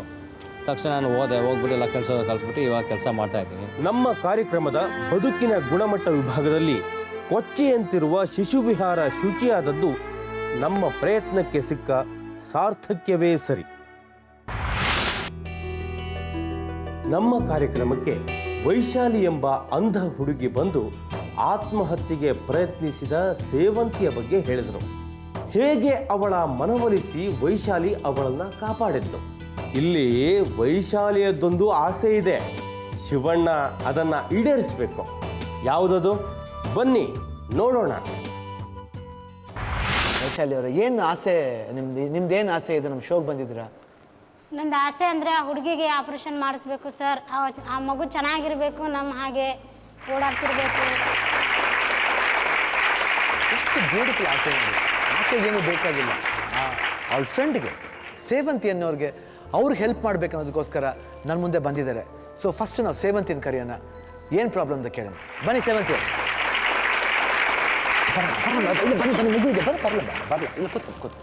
N: ತಕ್ಷಣ ನಾನು ಹೋಗ್ಬಿಟ್ಟು ಎಲ್ಲ ಕೆಲಸ ಕಲಿಸ್ಬಿಟ್ಟು ಇವಾಗ ಕೆಲಸ ಮಾಡ್ತಾಯಿದ್ದೀನಿ.
A: ನಮ್ಮ ಕಾರ್ಯಕ್ರಮದ ಬದುಕಿನ ಗುಣಮಟ್ಟ ವಿಭಾಗದಲ್ಲಿ ಕೊಚ್ಚಿಯಂತಿರುವ ಶಿಶು ವಿಹಾರ ಶುಚಿಯಾದದ್ದು ನಮ್ಮ ಪ್ರಯತ್ನಕ್ಕೆ ಸಿಕ್ಕ ಸಾರ್ಥಕ್ಯವೇ ಸರಿ. ನಮ್ಮ ಕಾರ್ಯಕ್ರಮಕ್ಕೆ ವೈಶಾಲಿ ಎಂಬ ಅಂಧ ಹುಡುಗಿ ಬಂದು ಆತ್ಮಹತ್ಯೆಗೆ ಪ್ರಯತ್ನಿಸಿದ ಸೇವಂತಿಯ ಬಗ್ಗೆ ಹೇಳಿದರು. ಹೇಗೆ ಅವಳ ಮನವೊಲಿಸಿ ವೈಶಾಲಿ ಅವಳನ್ನು ಕಾಪಾಡಿದ್ಲು. ಇಲ್ಲಿ ವೈಶಾಲಿಯದ್ದೊಂದು ಆಸೆ ಇದೆ, ಶಿವಣ್ಣ ಅದನ್ನು ಈಡೇರಿಸಬೇಕು. ಯಾವುದದು? ಬನ್ನಿ ನೋಡೋಣ.
E: ವೈಶಾಲಿ ಅವರು ಏನು ಆಸೆ ನಿಮ್ದೇನು ಆಸೆ ಇದೆ ನಮ್ಮ ಶೋಗೆ ಬಂದಿದ್ದೀರಾ?
F: ನಂದು ಆಸೆ ಅಂದರೆ ಆ ಹುಡುಗಿಗೆ ಆಪ್ರೇಷನ್ ಮಾಡಿಸ್ಬೇಕು ಸರ್. ಆ ಮಗು ಚೆನ್ನಾಗಿರಬೇಕು, ನಮ್ಮ ಹಾಗೆ ಓಡಾಡ್ತಿರ್ಬೇಕು.
E: ಎಷ್ಟು ಬ್ಯೂಟಿಫುಲ್ ಆಸೆ ನೋಡಿ. ಆಕೆಗೇನು ಬೇಕಾಗಿಲ್ಲ, ಅವ್ಳ ಫ್ರೆಂಡ್ಗೆ ಸೇವಂತಿ ಅನ್ನೋರಿಗೆ ಅವ್ರಿಗೆ ಹೆಲ್ಪ್ ಮಾಡ್ಬೇಕು ಅನ್ನೋದಕ್ಕೋಸ್ಕರ ನನ್ನ ಮುಂದೆ ಬಂದಿದ್ದಾರೆ. ಸೊ ಫಸ್ಟ್ ನಾವು ಸೇವಂತಿನ ಕರೆಯೋಣ, ಏನು ಪ್ರಾಬ್ಲಮ್ ಅಂತ ಕೇಳೋಣ. ಬನ್ನಿ ಸೇವಂತಿ ಅವರು. ಬನ್ನಿ ಮಗು ಇದೆ, ಬರಲ್ಲ ಇಲ್ಲ ಕೂತ್.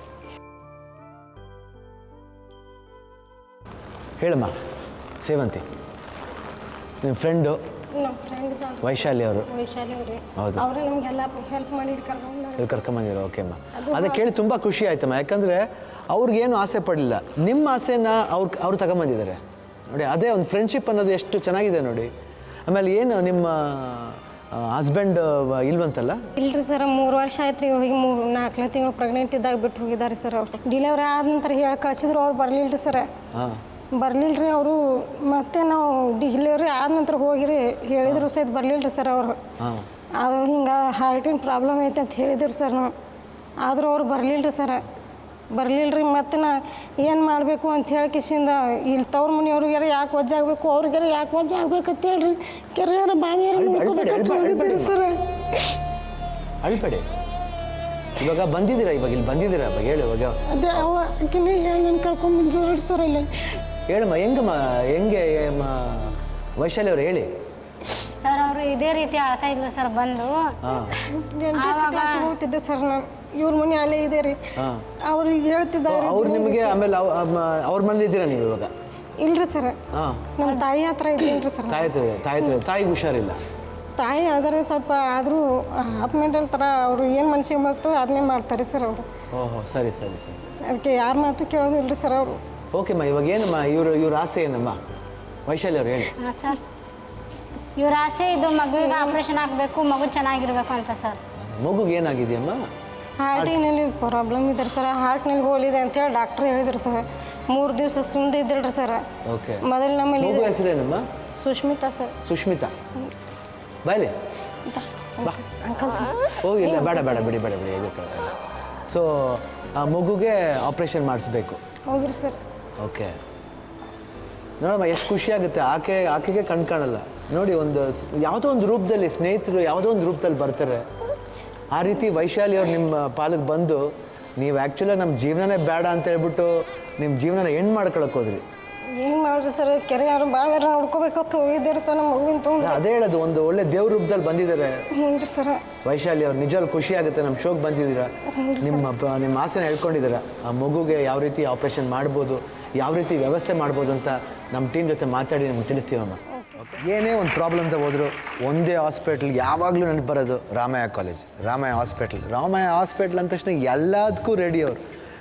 E: ಹೇಳಮ್ಮ ಸೇವಂತಿ, ನಿಮ್ಮ ಫ್ರೆಂಡು
H: ನಮ್ಮ ಫ್ರೆಂಡ್
E: ವೈಶಾಲಿ ಅವರು.
H: ವೈಶಾಲಿ ಅವರೇ,
E: ಹೌದು,
H: ಅವರೇ ನಮಗೆಲ್ಲ ಹೆಲ್ಪ್ ಮಾಡಿ
E: ಕರ್ಕೊಂಬಂದಿರೋ. ಓಕೆ ಅಮ್ಮ, ಅದೇ ಕೇಳಿ ತುಂಬ ಖುಷಿ ಆಯ್ತಮ್ಮ. ಯಾಕಂದರೆ ಅವ್ರಿಗೇನು ಆಸೆ ಪಡಲಿಲ್ಲ, ನಿಮ್ಮ ಆಸೆನ ಅವ್ರು ತಗೊಂಬಂದಿದ್ದಾರೆ ನೋಡಿ. ಅದೇ ಒಂದು ಫ್ರೆಂಡ್ಶಿಪ್ ಅನ್ನೋದು ಎಷ್ಟು ಚೆನ್ನಾಗಿದೆ ನೋಡಿ. ಆಮೇಲೆ ಏನು ನಿಮ್ಮ ಹಸ್ಬೆಂಡ್ ಇಲ್ವಂತಲ್ಲ?
H: ಇಲ್ರಿ ಸರ್, 3 ವರ್ಷ ಆಯ್ತು ರೀ. ಹೋಗಿ 4ನೇ ತಿಂಗಳು ಪ್ರೆಗ್ನೆಂಟ್ ಇದ್ದಾಗ ಬಿಟ್ಟು ಹೋಗಿದ್ದಾರೆ ಸರ್. ಅವರು ಡಿಲಿವರಿ ಆದ ನಂತರ ಹೇಳಿ ಕಳಿಸಿದ್ರು, ಅವ್ರು ಬರಲಿಲ್ಲ ರೀ ಸರ್. ಬರಲಿಲ್ಲ ರೀ ಅವರು. ಮತ್ತೆ ನಾವು ಡಿಲಿವರಿ ಆದ ನಂತರ ಹೋಗಿರಿ ಹೇಳಿದ್ರು ಸಹಿತ ಬರಲಿಲ್ಲ ರೀ ಸರ್ ಅವರು. ಅದು ಹಿಂಗೆ ಹಾರ್ಟಿನ ಪ್ರಾಬ್ಲಮ್ ಐತೆ ಅಂತ ಹೇಳಿದ್ರು ಸರ್ ನಾವು. ಆದರೂ ಅವ್ರು ಬರಲಿಲ್ಲ ರೀ ಸರ್. ಬರಲಿಲ್ಲ ರೀ. ಮತ್ತು ನಾ ಏನು ಮಾಡಬೇಕು ಅಂತ ಹೇಳಿ ಕಿಸಿಂದ ಇಲ್ಲಿ ತವ್ರ ಮನೆಯವ್ರಿಗಾರ ಯಾಕೆ ವಜ್ಜೆ ಆಗಬೇಕು, ಅವ್ರಿಗಾರ ಯಾಕೆ ವಜ್ಜೆ ಆಗ್ಬೇಕಂತ ಹೇಳ್ರಿ ಕೆರೆಯಾರ ಬಾವಿಯಾರ ಸರ್.
E: ಅಳ್ಬೇಡಿ, ಇವಾಗ ಬಂದಿದ್ದೀರಾ, ಇವಾಗ ಇಲ್ಲಿ ಬಂದಿದ್ದೀರಾ, ಇವಾಗ ಹೇಳಿ. ಇವಾಗ
H: ಅದೇ ಅವಕಿನೇ ಹೇಳಿ ನಾನು ಕರ್ಕೊಂಡ್ಬಂದಿದ್ರು ಸರ್ ಇಲ್ಲಿ.
E: ಹೇಳಮ್ಮ, ಹೆಂಗೆ ವೈಶಾಲಿ ಅವ್ರು ಹೇಳಿ.
F: ಸರ್ ಅವರು ಇದೇ ರೀತಿ ಆಳ್ತಾ ಇದ್ಲು ಸರ್. ಬಂದು
H: ಕ್ಲಾಸಿಗೆ ಹೋಗ್ತಿದ್ದೆ ಸರ್ ನಾನು. ಇವ್ರ ಮನೆ ಅಲ್ಲೇ ಇದೆ ರೀ. ಅವ್ರಿಗೆ ಹೇಳ್ತಿದ್ದಾರೆ.
E: ಅವ್ರು ನಿಮಗೆ ಆಮೇಲೆ ಅವ್ರ ಮನೇಲಿ ಇದ್ದೀರಾ ನೀವು ಇವಾಗ?
H: ಇಲ್ರಿ ಸರ್, ನಮ್ಮ ತಾಯಿ ಹತ್ರ ಇದ್ದೀನಿ ಸರ್.
E: ತಾಯಿಗೆ ಹುಷಾರಿಲ್ಲ.
H: ತಾಯಿ ಆದರೆ ಸ್ವಲ್ಪ ಆದರೂ ಅಪ್ಮೆಂಟಲ್ ಥರ ಅವರು ಏನು ಮನ್ಸಿಗೆ ಬರ್ತದೆ ಅದನ್ನೇ ಮಾಡ್ತಾರೆ ಸರ್ ಅವರು.
E: ಓಹೋ, ಸರಿ.
H: ಅದಕ್ಕೆ ಯಾರ ಮಾತು ಕೇಳೋದಿಲ್ರಿ ಸರ್ ಅವರು.
E: ಓಕೆಮ್ಮ, ಇವಾಗ ಏನಮ್ಮ ಇವ್ರ ಆಸೆ ಏನಮ್ಮ? ವೈಶಾಲಿ ಅವ್ರು ಹೇಳಿ.
F: ಸರ್, ಇವ್ರ ಆಸೆ ಇದು ಮಗುವಿಗೆ ಆಪ್ರೇಷನ್ ಆಗಬೇಕು, ಮಗು ಚೆನ್ನಾಗಿರ್ಬೇಕು ಅಂತ ಸರ್.
E: ಮಗುಗೆ ಏನಾಗಿದೆಯಮ್ಮ?
H: ಹಾರ್ಟಿನಲ್ಲಿ ಪ್ರಾಬ್ಲಮ್ ಇದ್ದಾರೆ ಸರ್. ಹಾರ್ಟ್ನಲ್ಲಿ ಹೋಲಿದೆ ಅಂತೇಳಿ ಡಾಕ್ಟ್ರ್ ಹೇಳಿದ್ರು ಸರ್. 3 ದಿವಸ ಸುಮ್ಮನೆ ಇದ್ದಿಲ್ರಿ ಸರ್.
E: ಓಕೆ,
H: ಮೊದಲು ನಮ್ಮಲ್ಲಿ
E: ಮಗು ಹೆಸರೇನಮ್ಮ?
H: ಸುಷ್ಮಿತಾ ಸರ್.
E: ಸುಷ್ಮಿತಾ, ಬಾಯ್ಲಿ ಬಾ. ಹೋಗಿಲ್ಲ, ಬೇಡ ಬಿಡಿ ಇದು. ಸೊ ಆ ಮಗುಗೆ ಆಪ್ರೇಷನ್ ಮಾಡಿಸ್ಬೇಕು.
H: ಹೌದ್ರಿ ಸರ್.
E: ಓಕೆ, ನೋಡಮ್ಮ ಎಷ್ಟು ಖುಷಿಯಾಗುತ್ತೆ. ಆಕೆಗೆ ಕಾಣಲ್ಲ ನೋಡಿ. ಯಾವುದೋ ಒಂದು ರೂಪದಲ್ಲಿ ಸ್ನೇಹಿತರು ಯಾವುದೋ ಒಂದು ರೂಪದಲ್ಲಿ ಬರ್ತಾರೆ. ಆ ರೀತಿ ವೈಶಾಲಿ ಅವ್ರು ನಿಮ್ಮ ಪಾಲಿಗೆ ಬಂದು ನೀವು ಆ್ಯಕ್ಚುಲಾಗಿ ನಮ್ಮ ಜೀವನನೇ ಬೇಡ ಅಂತ ಹೇಳ್ಬಿಟ್ಟು ನಿಮ್ಮ ಜೀವನನ ಹೆಣ್ಣು ಮಾಡ್ಕೊಳಕ್ಕೆ ಹೋದ್ರಿ.
H: ಏನು ಮಾಡಿರಿ ಸರ್, ಕೆರೆ ಯಾರು ಭಾಳ ನೋಡ್ಕೋಬೇಕಂತ ಹೋಗಿದ್ದೀರಿ ಸರ್. ನಮ್ಮ ಮಗುವಿನ ತೊಗೊಂಡು
E: ಅದೇ ಹೇಳೋದು, ಒಂದು ಒಳ್ಳೆ ದೇವ್ರ ರೂಪದಲ್ಲಿ ಬಂದಿದ್ದಾರೆ.
H: ಹ್ಞೂ ರೀ ಸರ್.
E: ವೈಶಾಲಿ ಅವ್ರು ನಿಜವಾಗ್ಲೂ ಖುಷಿ ಆಗುತ್ತೆ. ನಮ್ಮ ಶೋಗೆ ಬಂದಿದ್ದೀರಾ, ನಿಮ್ಮ ಆಸೆನ ಹೇಳ್ಕೊಂಡಿದ್ದೀರಾ. ಆ ಮಗುಗೆ ಯಾವ ರೀತಿ ಆಪ್ರೇಷನ್ ಮಾಡ್ಬೋದು, ಯಾವ ರೀತಿ ವ್ಯವಸ್ಥೆ ಮಾಡ್ಬೋದು ಅಂತ ನಮ್ಮ ಟೀಮ್ ಜೊತೆ ಮಾತಾಡಿ ನಮ್ಗೆ ತಿಳಿಸ್ತೀವಮ್ಮ. ಏನೇ ಒಂದು ಪ್ರಾಬ್ಲಮ್ ಅಂತ ಹೋದ್ರು ಒಂದೇ ಹಾಸ್ಪಿಟ್ಲ್ ಯಾವಾಗಲೂ ನನಗೆ ಬರೋದು ರಾಮಯ್ಯ ಕಾಲೇಜ್, ರಾಮಯ್ಯ ಹಾಸ್ಪಿಟ್ಲ್ ಅಂದ ತಕ್ಷಣ ಎಲ್ಲದಕ್ಕೂ ರೆಡಿ ಅವರು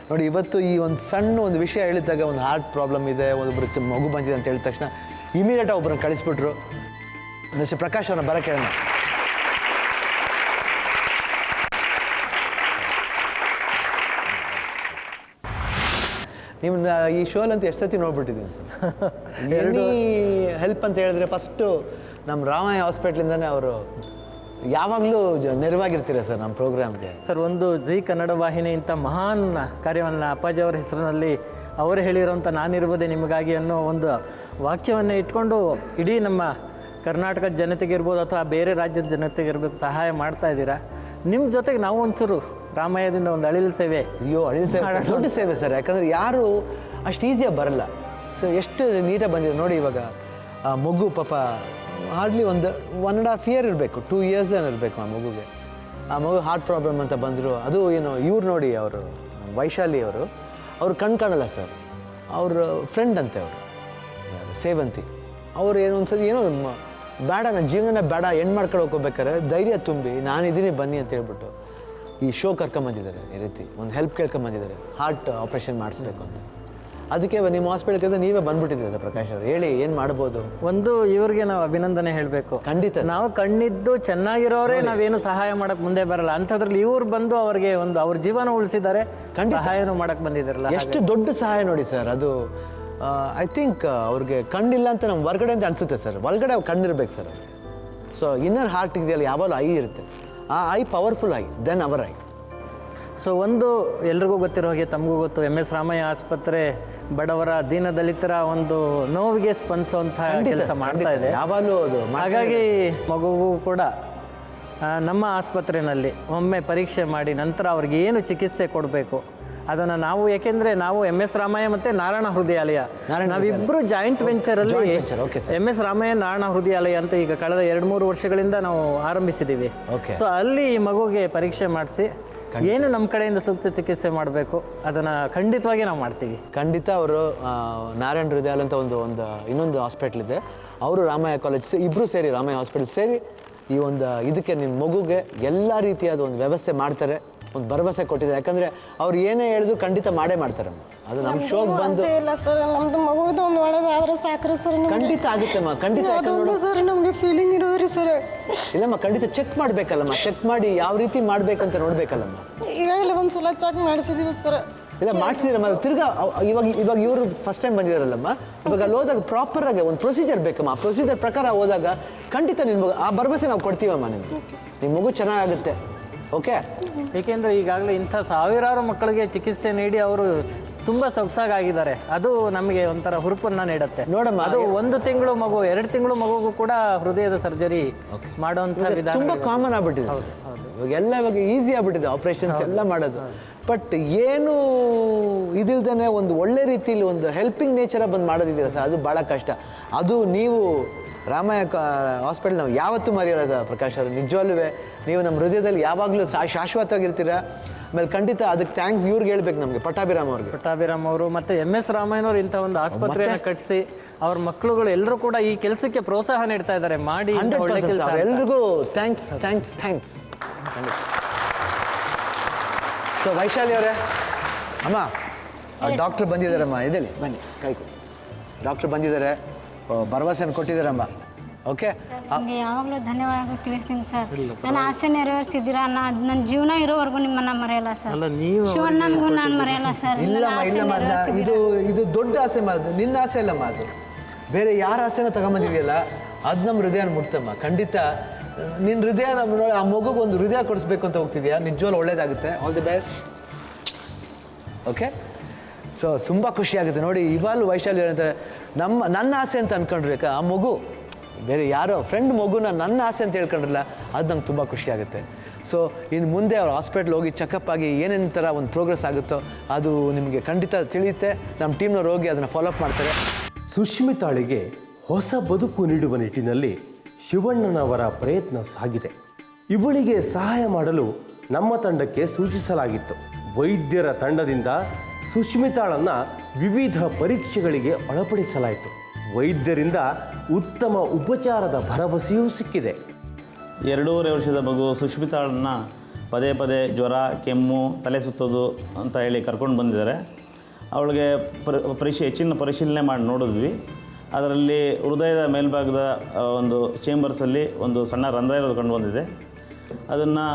E: ನೋಡಿ. ಇವತ್ತು ಈ ಒಂದು ಸಣ್ಣ ಒಂದು ವಿಷಯ ಹೇಳಿದಾಗ, ಒಂದು ಹಾರ್ಟ್ ಪ್ರಾಬ್ಲಮ್ ಇದೆ, ಒಬ್ಬರು ಮಗು ಬಂದಿದೆ ಅಂತ ಹೇಳಿದ ತಕ್ಷಣ ಇಮಿಡಿಯೇಟಾಗಿ ಒಬ್ಬರನ್ನ ಕಳಿಸ್ಬಿಟ್ರು. ಮಿಸ್ಟರ್ ಪ್ರಕಾಶ್ ಅವ್ರನ್ನ ಬರೋ ಕೇಳೋಣ. ನಿಮ್ಮನ್ನ ಈ ಶೋಲಂತ ಎಷ್ಟು ಸತಿ ನೋಡ್ಬಿಟ್ಟಿದ್ದೀನಿ ಸರ್. ಎನಿ ಹೆಲ್ಪ್ ಅಂತ ಹೇಳಿದ್ರೆ ಫಸ್ಟು ನಮ್ಮ ರಾಮಯ್ಯ ಹಾಸ್ಪಿಟ್ಲಿಂದನೇ ಅವರು ಯಾವಾಗಲೂ ನೆರವಾಗಿರ್ತೀರ ಸರ್ ನಮ್ಮ ಪ್ರೋಗ್ರಾಮ್ಗೆ.
O: ಸರ್, ಒಂದು ಜಿ ಕನ್ನಡ ವಾಹಿನಿ ಇಂಥ ಮಹಾನ್ ಕಾರ್ಯವನ್ನು ಅಪ್ಪಾಜಿ ಅವರ ಹೆಸರಿನಲ್ಲಿ ಅವರು ಹೇಳಿರೋಂಥ ನಾನಿರುವುದೇ ನಿಮಗಾಗಿ ಅನ್ನೋ ಒಂದು ವಾಕ್ಯವನ್ನು ಇಟ್ಕೊಂಡು ಇಡೀ ನಮ್ಮ ಕರ್ನಾಟಕದ ಜನತೆಗಿರ್ಬೋದು ಅಥವಾ ಬೇರೆ ರಾಜ್ಯದ ಜನತೆಗಿರ್ಬೇಕು ಸಹಾಯ ಮಾಡ್ತಾ ಇದ್ದೀರಾ. ನಿಮ್ಮ ಜೊತೆಗೆ ನಾವು ಒಂಚೂರು ರಾಮಯ್ಯದಿಂದ ಒಂದು ಅಳಿಲು ಸೇವೆ.
E: ಅಳಿಲು ಸೇವೆ ದೊಡ್ಡ ಸೇವೆ ಸರ್. ಯಾಕಂದರೆ ಯಾರು ಅಷ್ಟು ಈಸಿಯಾಗಿ ಬರಲ್ಲ. ಸೊ ಎಷ್ಟು ನೀಟಾಗಿ ಬಂದಿದೆ ನೋಡಿ. ಇವಾಗ ಆ ಮಗು ಪಾಪ ಹಾರ್ಡ್ಲಿ ಒಂದು 1.5 year ಇರಬೇಕು, 2 years ಇರಬೇಕು ಆ ಮಗುಗೆ. ಆ ಮಗು ಹಾರ್ಟ್ ಪ್ರಾಬ್ಲಮ್ ಅಂತ ಬಂದರು. ಅದು ಏನು ಇವ್ರು ನೋಡಿ, ಅವರು ವೈಶಾಲಿ ಅವರು ಕಾಣಲ್ಲ ಸರ್. ಅವ್ರ ಫ್ರೆಂಡ್ ಅಂತೆ ಅವರು ಸೇವಂತಿ. ಅವ್ರು ಏನೋ ಒಂದ್ಸತಿ ಏನೋ ಬೇಡ, ನನ್ನ ಜೀವನನೇ ಬೇಡ, ಹೆಣ್ಣು ಮಾಡ್ಕೊಂಡು ಹೋಗ್ಬೇಕಾರೆ ಧೈರ್ಯ ತುಂಬಿ ನಾನಿದ್ದೀನಿ ಬನ್ನಿ ಅಂತ ಹೇಳ್ಬಿಟ್ಟು ಈ ಶೋ ಕರ್ಕೊಂಬಂದಿದ್ದಾರೆ, ಈ ರೀತಿ ಒಂದು ಹೆಲ್ಪ್ ಕೇಳ್ಕೊಂಬಂದಿದ್ದಾರೆ, ಹಾರ್ಟ್ ಆಪ್ರೇಷನ್ ಮಾಡಿಸ್ಬೇಕು ಅಂತ. ಅದಕ್ಕೆ ನಿಮ್ಮ ಹಾಸ್ಪಿಟಲ್ಗೆ ನೀವೇ ಬಂದ್ಬಿಟ್ಟಿದ್ದೀರಿ ಸರ್ ಪ್ರಕಾಶ್ ಅವರು, ಹೇಳಿ ಏನು ಮಾಡ್ಬೋದು?
O: ಒಂದು ಇವ್ರಿಗೆ ನಾವು ಅಭಿನಂದನೆ ಹೇಳಬೇಕು.
E: ಖಂಡಿತ
O: ನಾವು ಕಣ್ಣಿದ್ದು ಚೆನ್ನಾಗಿರೋರೇ ನಾವೇನು ಸಹಾಯ ಮಾಡಕ್ಕೆ ಮುಂದೆ ಬರಲ್ಲ, ಅಂಥದ್ರಲ್ಲಿ ಇವ್ರು ಬಂದು ಅವ್ರಿಗೆ ಒಂದು ಅವ್ರ ಜೀವನ ಉಳಿಸಿದ್ದಾರೆ, ಸಹಾಯನೂ ಮಾಡಕ್ಕೆ ಬಂದಿದ್ದಾರಲ್ಲ.
E: ಎಷ್ಟು ದೊಡ್ಡ ಸಹಾಯ ನೋಡಿ ಸರ್ ಅದು. ಐ ಥಿಂಕ್ ಅವ್ರಿಗೆ ಕಣ್ಣಿಲ್ಲ ಅಂತ ನಮ್ಮ ಹೊರ್ಗಡೆ ಅಂತ ಅನಿಸುತ್ತೆ ಸರ್, ಒಳಗಡೆ ಕಣ್ಣಿರ್ಬೇಕು ಸರ್ ಅವ್ರಿಗೆ. ಸೊ ಇನ್ನರ್ ಹಾರ್ಟ್ ಇದೆಯಲ್ಲ, ಯಾವಾಗಲೂ ಐ ಇರುತ್ತೆ, ಆ eye powerful eye than our eye.
O: So ಒಂದು ಎಲ್ರಿಗೂ ಗೊತ್ತಿರೋ ಹಾಗೆ ತಮಗೂ ಗೊತ್ತು, MS ರಾಮಯ್ಯ ಆಸ್ಪತ್ರೆ ಬಡವರ ದೀನದಲಿತರ ಒಂದು ನೋವಿಗೆ ಸ್ಪಂದಿಸುವಂತಹ ಕೆಲಸ ಮಾಡ್ತಾ ಇದೆ
E: ಯಾವಾಗಲೂ ಅದು.
O: ಹಾಗಾಗಿ ಮಗುಗೂ ಕೂಡ ನಮ್ಮ ಆಸ್ಪತ್ರೆಯಲ್ಲಿ ಒಮ್ಮೆ ಪರೀಕ್ಷೆ ಮಾಡಿ ನಂತರ ಅವ್ರಿಗೆ ಏನು ಚಿಕಿತ್ಸೆ ಕೊಡಬೇಕು ಅದನ್ನು ನಾವು, ಏಕೆಂದರೆ ನಾವು MS ರಾಮಯ್ಯ ಮತ್ತು ನಾರಾಯಣ ಹೃದಯಾಲಯ ನಾವಿಬ್ಬರು ಜಾಯಿಂಟ್ ವೆಂಚರಲ್ಲಿ MS ರಾಮಯ್ಯ ನಾರಾಯಣ ಹೃದಯಾಲಯ ಅಂತ ಈಗ ಕಳೆದ 2-3 ವರ್ಷಗಳಿಂದ ನಾವು ಆರಂಭಿಸಿದ್ದೀವಿ. ಸೊ ಅಲ್ಲಿ ಈ ಮಗುಗೆ ಪರೀಕ್ಷೆ ಮಾಡಿಸಿ ಏನು ನಮ್ಮ ಕಡೆಯಿಂದ ಸೂಕ್ತ ಚಿಕಿತ್ಸೆ ಮಾಡಬೇಕು ಅದನ್ನು ಖಂಡಿತವಾಗಿ ನಾವು ಮಾಡ್ತೀವಿ.
E: ಖಂಡಿತ ಅವರು ನಾರಾಯಣ ಹೃದಯಾಲಯ ಅಂತ ಒಂದು ಇನ್ನೊಂದು ಹಾಸ್ಪಿಟ್ಲ್ ಇದೆ, ಅವರು ರಾಮಯ್ಯ ಕಾಲೇಜ್ ಇಬ್ಬರು ಸೇರಿ ರಾಮಯ್ಯ ಹಾಸ್ಪಿಟಲ್ ಸೇರಿ ಈ ಒಂದು ಇದಕ್ಕೆ ನಿಮ್ಮ ಮಗುಗೆ ಎಲ್ಲ ರೀತಿಯಾದ ಒಂದು ವ್ಯವಸ್ಥೆ ಮಾಡ್ತಾರೆ, ಒಂದು ಭರವಸೆ ಕೊಟ್ಟಿದ್ದಾರೆ. ಯಾಕಂದರೆ ಅವ್ರು ಏನೇ ಹೇಳಿದ್ರು ಖಂಡಿತ ಮಾಡೇ ಮಾಡ್ತಾರೆ. ಅದು ನಮ್ಮ ಶೋಗೆ ಬಂದು
H: ಇಲ್ಲ ಸರ್, ನಮ್ದು ಮಗುದು ಒಂದು ಒಳ್ಳೆದಾದ್ರೆ ಸಾಕ್ರಿ ಸರ್.
E: ಖಂಡಿತ ಆಗುತ್ತಮ್ಮ, ಖಂಡಿತ.
H: ಸರ್ ನಮಗೆ ಫೀಲಿಂಗ್ ಇರೋರಿ ಸರ್.
E: ಇಲ್ಲಮ್ಮ, ಖಂಡಿತ ಚೆಕ್ ಮಾಡಬೇಕಲ್ಲಮ್ಮ, ಚೆಕ್ ಮಾಡಿ ಯಾವ ರೀತಿ ಮಾಡಬೇಕಂತ ನೋಡ್ಬೇಕಲ್ಲಮ್ಮ.
H: ಈಗಾಗಲೇ ಒಂದ್ಸಲ ಚೆಕ್ ಮಾಡಿಸಿದೀವಿ ಸರ್.
E: ಇಲ್ಲ ಮಾಡಿಸಿದಿರಮ್ಮ, ತಿರ್ಗಾ ಇವಾಗ ಇವರು ಫಸ್ಟ್ ಟೈಮ್ ಬಂದಿದ್ದಾರಲ್ಲಮ್ಮ, ಇವಾಗ ಅಲ್ಲಿ ಹೋದಾಗ ಪ್ರಾಪರಾಗಿ ಒಂದು ಪ್ರೊಸೀಜರ್ ಬೇಕಮ್ಮ. ಆ ಪ್ರೊಸೀಜರ್ ಪ್ರಕಾರ ಹೋದಾಗ ಖಂಡಿತ ನಿಮ್ಮ ಮಗು ಆ ಭರವಸೆ ನಾವು ಕೊಡ್ತೀವಮ್ಮ. ನಿಮ್ಮ ಮಗು ಚೆನ್ನಾಗುತ್ತೆ. ಓಕೆ,
O: ಏಕೆಂದರೆ ಈಗಾಗಲೇ ಇಂಥ ಸಾವಿರಾರು ಮಕ್ಕಳಿಗೆ ಚಿಕಿತ್ಸೆ ನೀಡಿ ಅವರು ತುಂಬ ಸೊಗಸಾಗಿದ್ದಾರೆ. ಅದು ನಮಗೆ ಒಂಥರ ಹುರುಪನ್ನು ನೀಡುತ್ತೆ ನೋಡಮ್ಮ. ಅದು 1 ತಿಂಗಳು ಮಗು 2 ತಿಂಗಳು ಮಗುಗೂ ಕೂಡ ಹೃದಯದ ಸರ್ಜರಿ ಮಾಡುವಂಥ ವಿಧಾನ
E: ತುಂಬ ಕಾಮನ್ ಆಗ್ಬಿಟ್ಟಿದೆ ಇವಾಗ ಈಸಿ ಆಗ್ಬಿಟ್ಟಿದೆ ಆಪರೇಷನ್ಸ್ ಎಲ್ಲ ಮಾಡೋದು. ಬಟ್ ಏನು ಇದಿಲ್ದೇ ಒಂದು ಒಳ್ಳೆ ರೀತಿಲಿ ಒಂದು ಹೆಲ್ಪಿಂಗ್ ನೇಚರ ಬಂದು ಮಾಡೋದಿದೆಯಲ್ಲ ಸರ್, ಅದು ಭಾಳ ಕಷ್ಟ. ಅದು ನೀವು ರಾಮಯ್ಯ ಹಾಸ್ಪಿಟಲ್ ನಾವು ಯಾವತ್ತೂ ಮರೆಯೋದ ಪ್ರಕಾಶ್ ಅವರು. ನಿಜವಲ್ಲೂ ನೀವು ನಮ್ಮ ಹೃದಯದಲ್ಲಿ ಯಾವಾಗಲೂ ಶಾಶ್ವತವಾಗಿರ್ತೀರ. ಆಮೇಲೆ ಖಂಡಿತ ಅದಕ್ಕೆ ಥ್ಯಾಂಕ್ಸ್ ಇವ್ರಿಗೆ ಹೇಳ್ಬೇಕು ನಮಗೆ, ಪಟ್ಟಾಭಿರಾಮ್
O: ಅವರು ಮತ್ತು MS ರಾಮಯ್ಯನವರು ಇಂಥ ಒಂದು ಆಸ್ಪತ್ರೆಯನ್ನು ಕಟ್ಟಿಸಿ ಅವ್ರ ಮಕ್ಕಳುಗಳು ಎಲ್ಲರೂ ಕೂಡ ಈ ಕೆಲಸಕ್ಕೆ ಪ್ರೋತ್ಸಾಹ ನೀಡ್ತಾ ಇದ್ದಾರೆ. ಮಾಡಿ
E: ಎಲ್ರಿಗೂ thanks thanks thanks. So Vaishali ಅವರೇ, ಅಮ್ಮ ಡಾಕ್ಟ್ರ್ ಬಂದಿದ್ದಾರಮ್ಮ, ಎದ್ದೇಳಿ ಬನ್ನಿ, ಕೈ ಕೊಡಿ. ಡಾಕ್ಟ್ರ್ ಬಂದಿದ್ದಾರೆ, ಭರವಸೆಯನ್ನು ಕೊಟ್ಟಿದ್ದಾರಮ್ಮ. ಓಕೆ,
F: ನಿಮಗೆ ಯಾವಾಗಲೂ ಧನ್ಯವಾದ ತಿಳಿಸ್ತೀನಿ ಸರ್. ನನ್ನ ಆಸೆ ನೆರವೇರಿಸಿದ್ದೀರಾ. ನನ್ನ ಜೀವನ ಇರೋವರೆಗೂ ನಿಮ್ಮನ್ನು ಮರೆಯಲ್ಲ ಸರ್. ಶಿವಣ್ಣನಿಗೂ ನಾನು ಮರೆಯಲ್ಲ ಸರ್.
E: ಇಲ್ಲಮ್ಮ, ಇದು ದೊಡ್ಡ ಆಸೆ ಅದು ನಿನ್ನ ಆಸೆ ಅಲ್ಲಮ್ಮ, ಅದು ಬೇರೆ ಯಾರ ಆಸೆನ ತಗೊಂಬಂದಿದೆಯಲ್ಲ ಅದು ನಮ್ಮ ಹೃದಯನ ಮುಟ್ತಮ್ಮ. ಖಂಡಿತ ನಿನ್ನ ಹೃದಯ ಆ ಮಗುಗೆ ಒಂದು ಹೃದಯ ಕೊಡಿಸ್ಬೇಕು ಅಂತ ಹೋಗ್ತಿದ್ಯಾ, ನಿಜವಾಗ್ಲೂ ಒಳ್ಳೇದಾಗುತ್ತೆ. All the best. Okay, so ತುಂಬ ಖುಷಿಯಾಗುತ್ತೆ ನೋಡಿ. ಇವಾಗಲೂ ವೈಶಾಲಿ ಹೇಳ್ತಾರೆ ನನ್ನ ಆಸೆ ಅಂತ ಅಂದ್ಕೊಂಡ್ರೆ ಆ ಮಗು ಬೇರೆ ಯಾರೋ ಫ್ರೆಂಡ್ ಮಗುನ ನನ್ನ ಆಸೆ ಅಂತ ಹೇಳ್ಕೊಂಡ್ರಲ್ಲ, ಅದು ನಮ್ಗೆ ತುಂಬ ಖುಷಿಯಾಗುತ್ತೆ. ಸೊ ಇನ್ನು ಮುಂದೆ ಅವ್ರ ಹಾಸ್ಪಿಟ್ಲ್ ಹೋಗಿ ಚೆಕಪ್ ಆಗಿ ಏನೇನು ಥರ ಒಂದು ಪ್ರೋಗ್ರೆಸ್ ಆಗುತ್ತೋ ಅದು ನಿಮಗೆ ಖಂಡಿತ ತಿಳಿಯುತ್ತೆ. ನಮ್ಮ ಟೀಮ್ನವ್ರು ಹೋಗಿ ಅದನ್ನು ಫಾಲೋಅಪ್ ಮಾಡ್ತಾರೆ.
A: ಸುಷ್ಮಿತಾಳಿಗೆ ಹೊಸ ಬದುಕು ನೀಡುವ ನಿಟ್ಟಿನಲ್ಲಿ ಶಿವಣ್ಣನವರ ಪ್ರಯತ್ನ ಸಾಗಿದೆ. ಇವಳಿಗೆ ಸಹಾಯ ಮಾಡಲು ನಮ್ಮ ತಂಡಕ್ಕೆ ಸೂಚಿಸಲಾಗಿತ್ತು. ವೈದ್ಯರ ತಂಡದಿಂದ ಸುಷ್ಮಿತಾಳನ್ನು ವಿವಿಧ ಪರೀಕ್ಷೆಗಳಿಗೆ ಒಳಪಡಿಸಲಾಯಿತು. ವೈದ್ಯರಿಂದ ಉತ್ತಮ ಉಪಚಾರದ ಭರವಸೆಯೂ ಸಿಕ್ಕಿದೆ.
P: 2.5 ವರ್ಷದ ಮಗು ಸುಷ್ಮಿತಾಳನ್ನು ಪದೇ ಪದೇ ಜ್ವರ, ಕೆಮ್ಮು, ತಲೆ ಸುತ್ತೋದು ಅಂತ ಹೇಳಿ ಕರ್ಕೊಂಡು ಬಂದಿದ್ದಾರೆ. ಅವಳಿಗೆ ಹೆಚ್ಚಿನ ಪರಿಶೀಲನೆ ಮಾಡಿ ನೋಡಿದ್ವಿ. ಅದರಲ್ಲಿ ಹೃದಯದ ಮೇಲ್ಭಾಗದ ಒಂದು ಚೇಂಬರ್ಸಲ್ಲಿ ಒಂದು ಸಣ್ಣ ರಂಧ್ರ ಇರೋದು ಕಂಡು ಬಂದಿದೆ. ಅದನ್ನು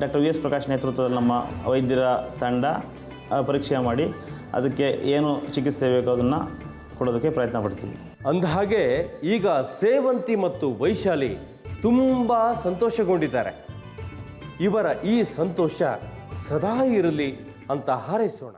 P: ಡಾಕ್ಟರ್ VS ಪ್ರಕಾಶ್ ನೇತೃತ್ವದಲ್ಲಿ ನಮ್ಮ ವೈದ್ಯರ ತಂಡ ಪರೀಕ್ಷೆ ಮಾಡಿ ಅದಕ್ಕೆ ಏನು ಚಿಕಿತ್ಸೆ ಬೇಕೋ ಅದನ್ನು ಕೊಡೋದಕ್ಕೆ ಪ್ರಯತ್ನ ಪಡ್ತೀವಿ.
A: ಅಂದಹಾಗೆ ಈಗ ಸೇವಂತಿ ಮತ್ತು ವೈಶಾಲಿ ತುಂಬ ಸಂತೋಷಗೊಂಡಿದ್ದಾರೆ. ಇವರ ಈ ಸಂತೋಷ ಸದಾ ಇರಲಿ ಅಂತ ಹಾರೈಸೋಣ.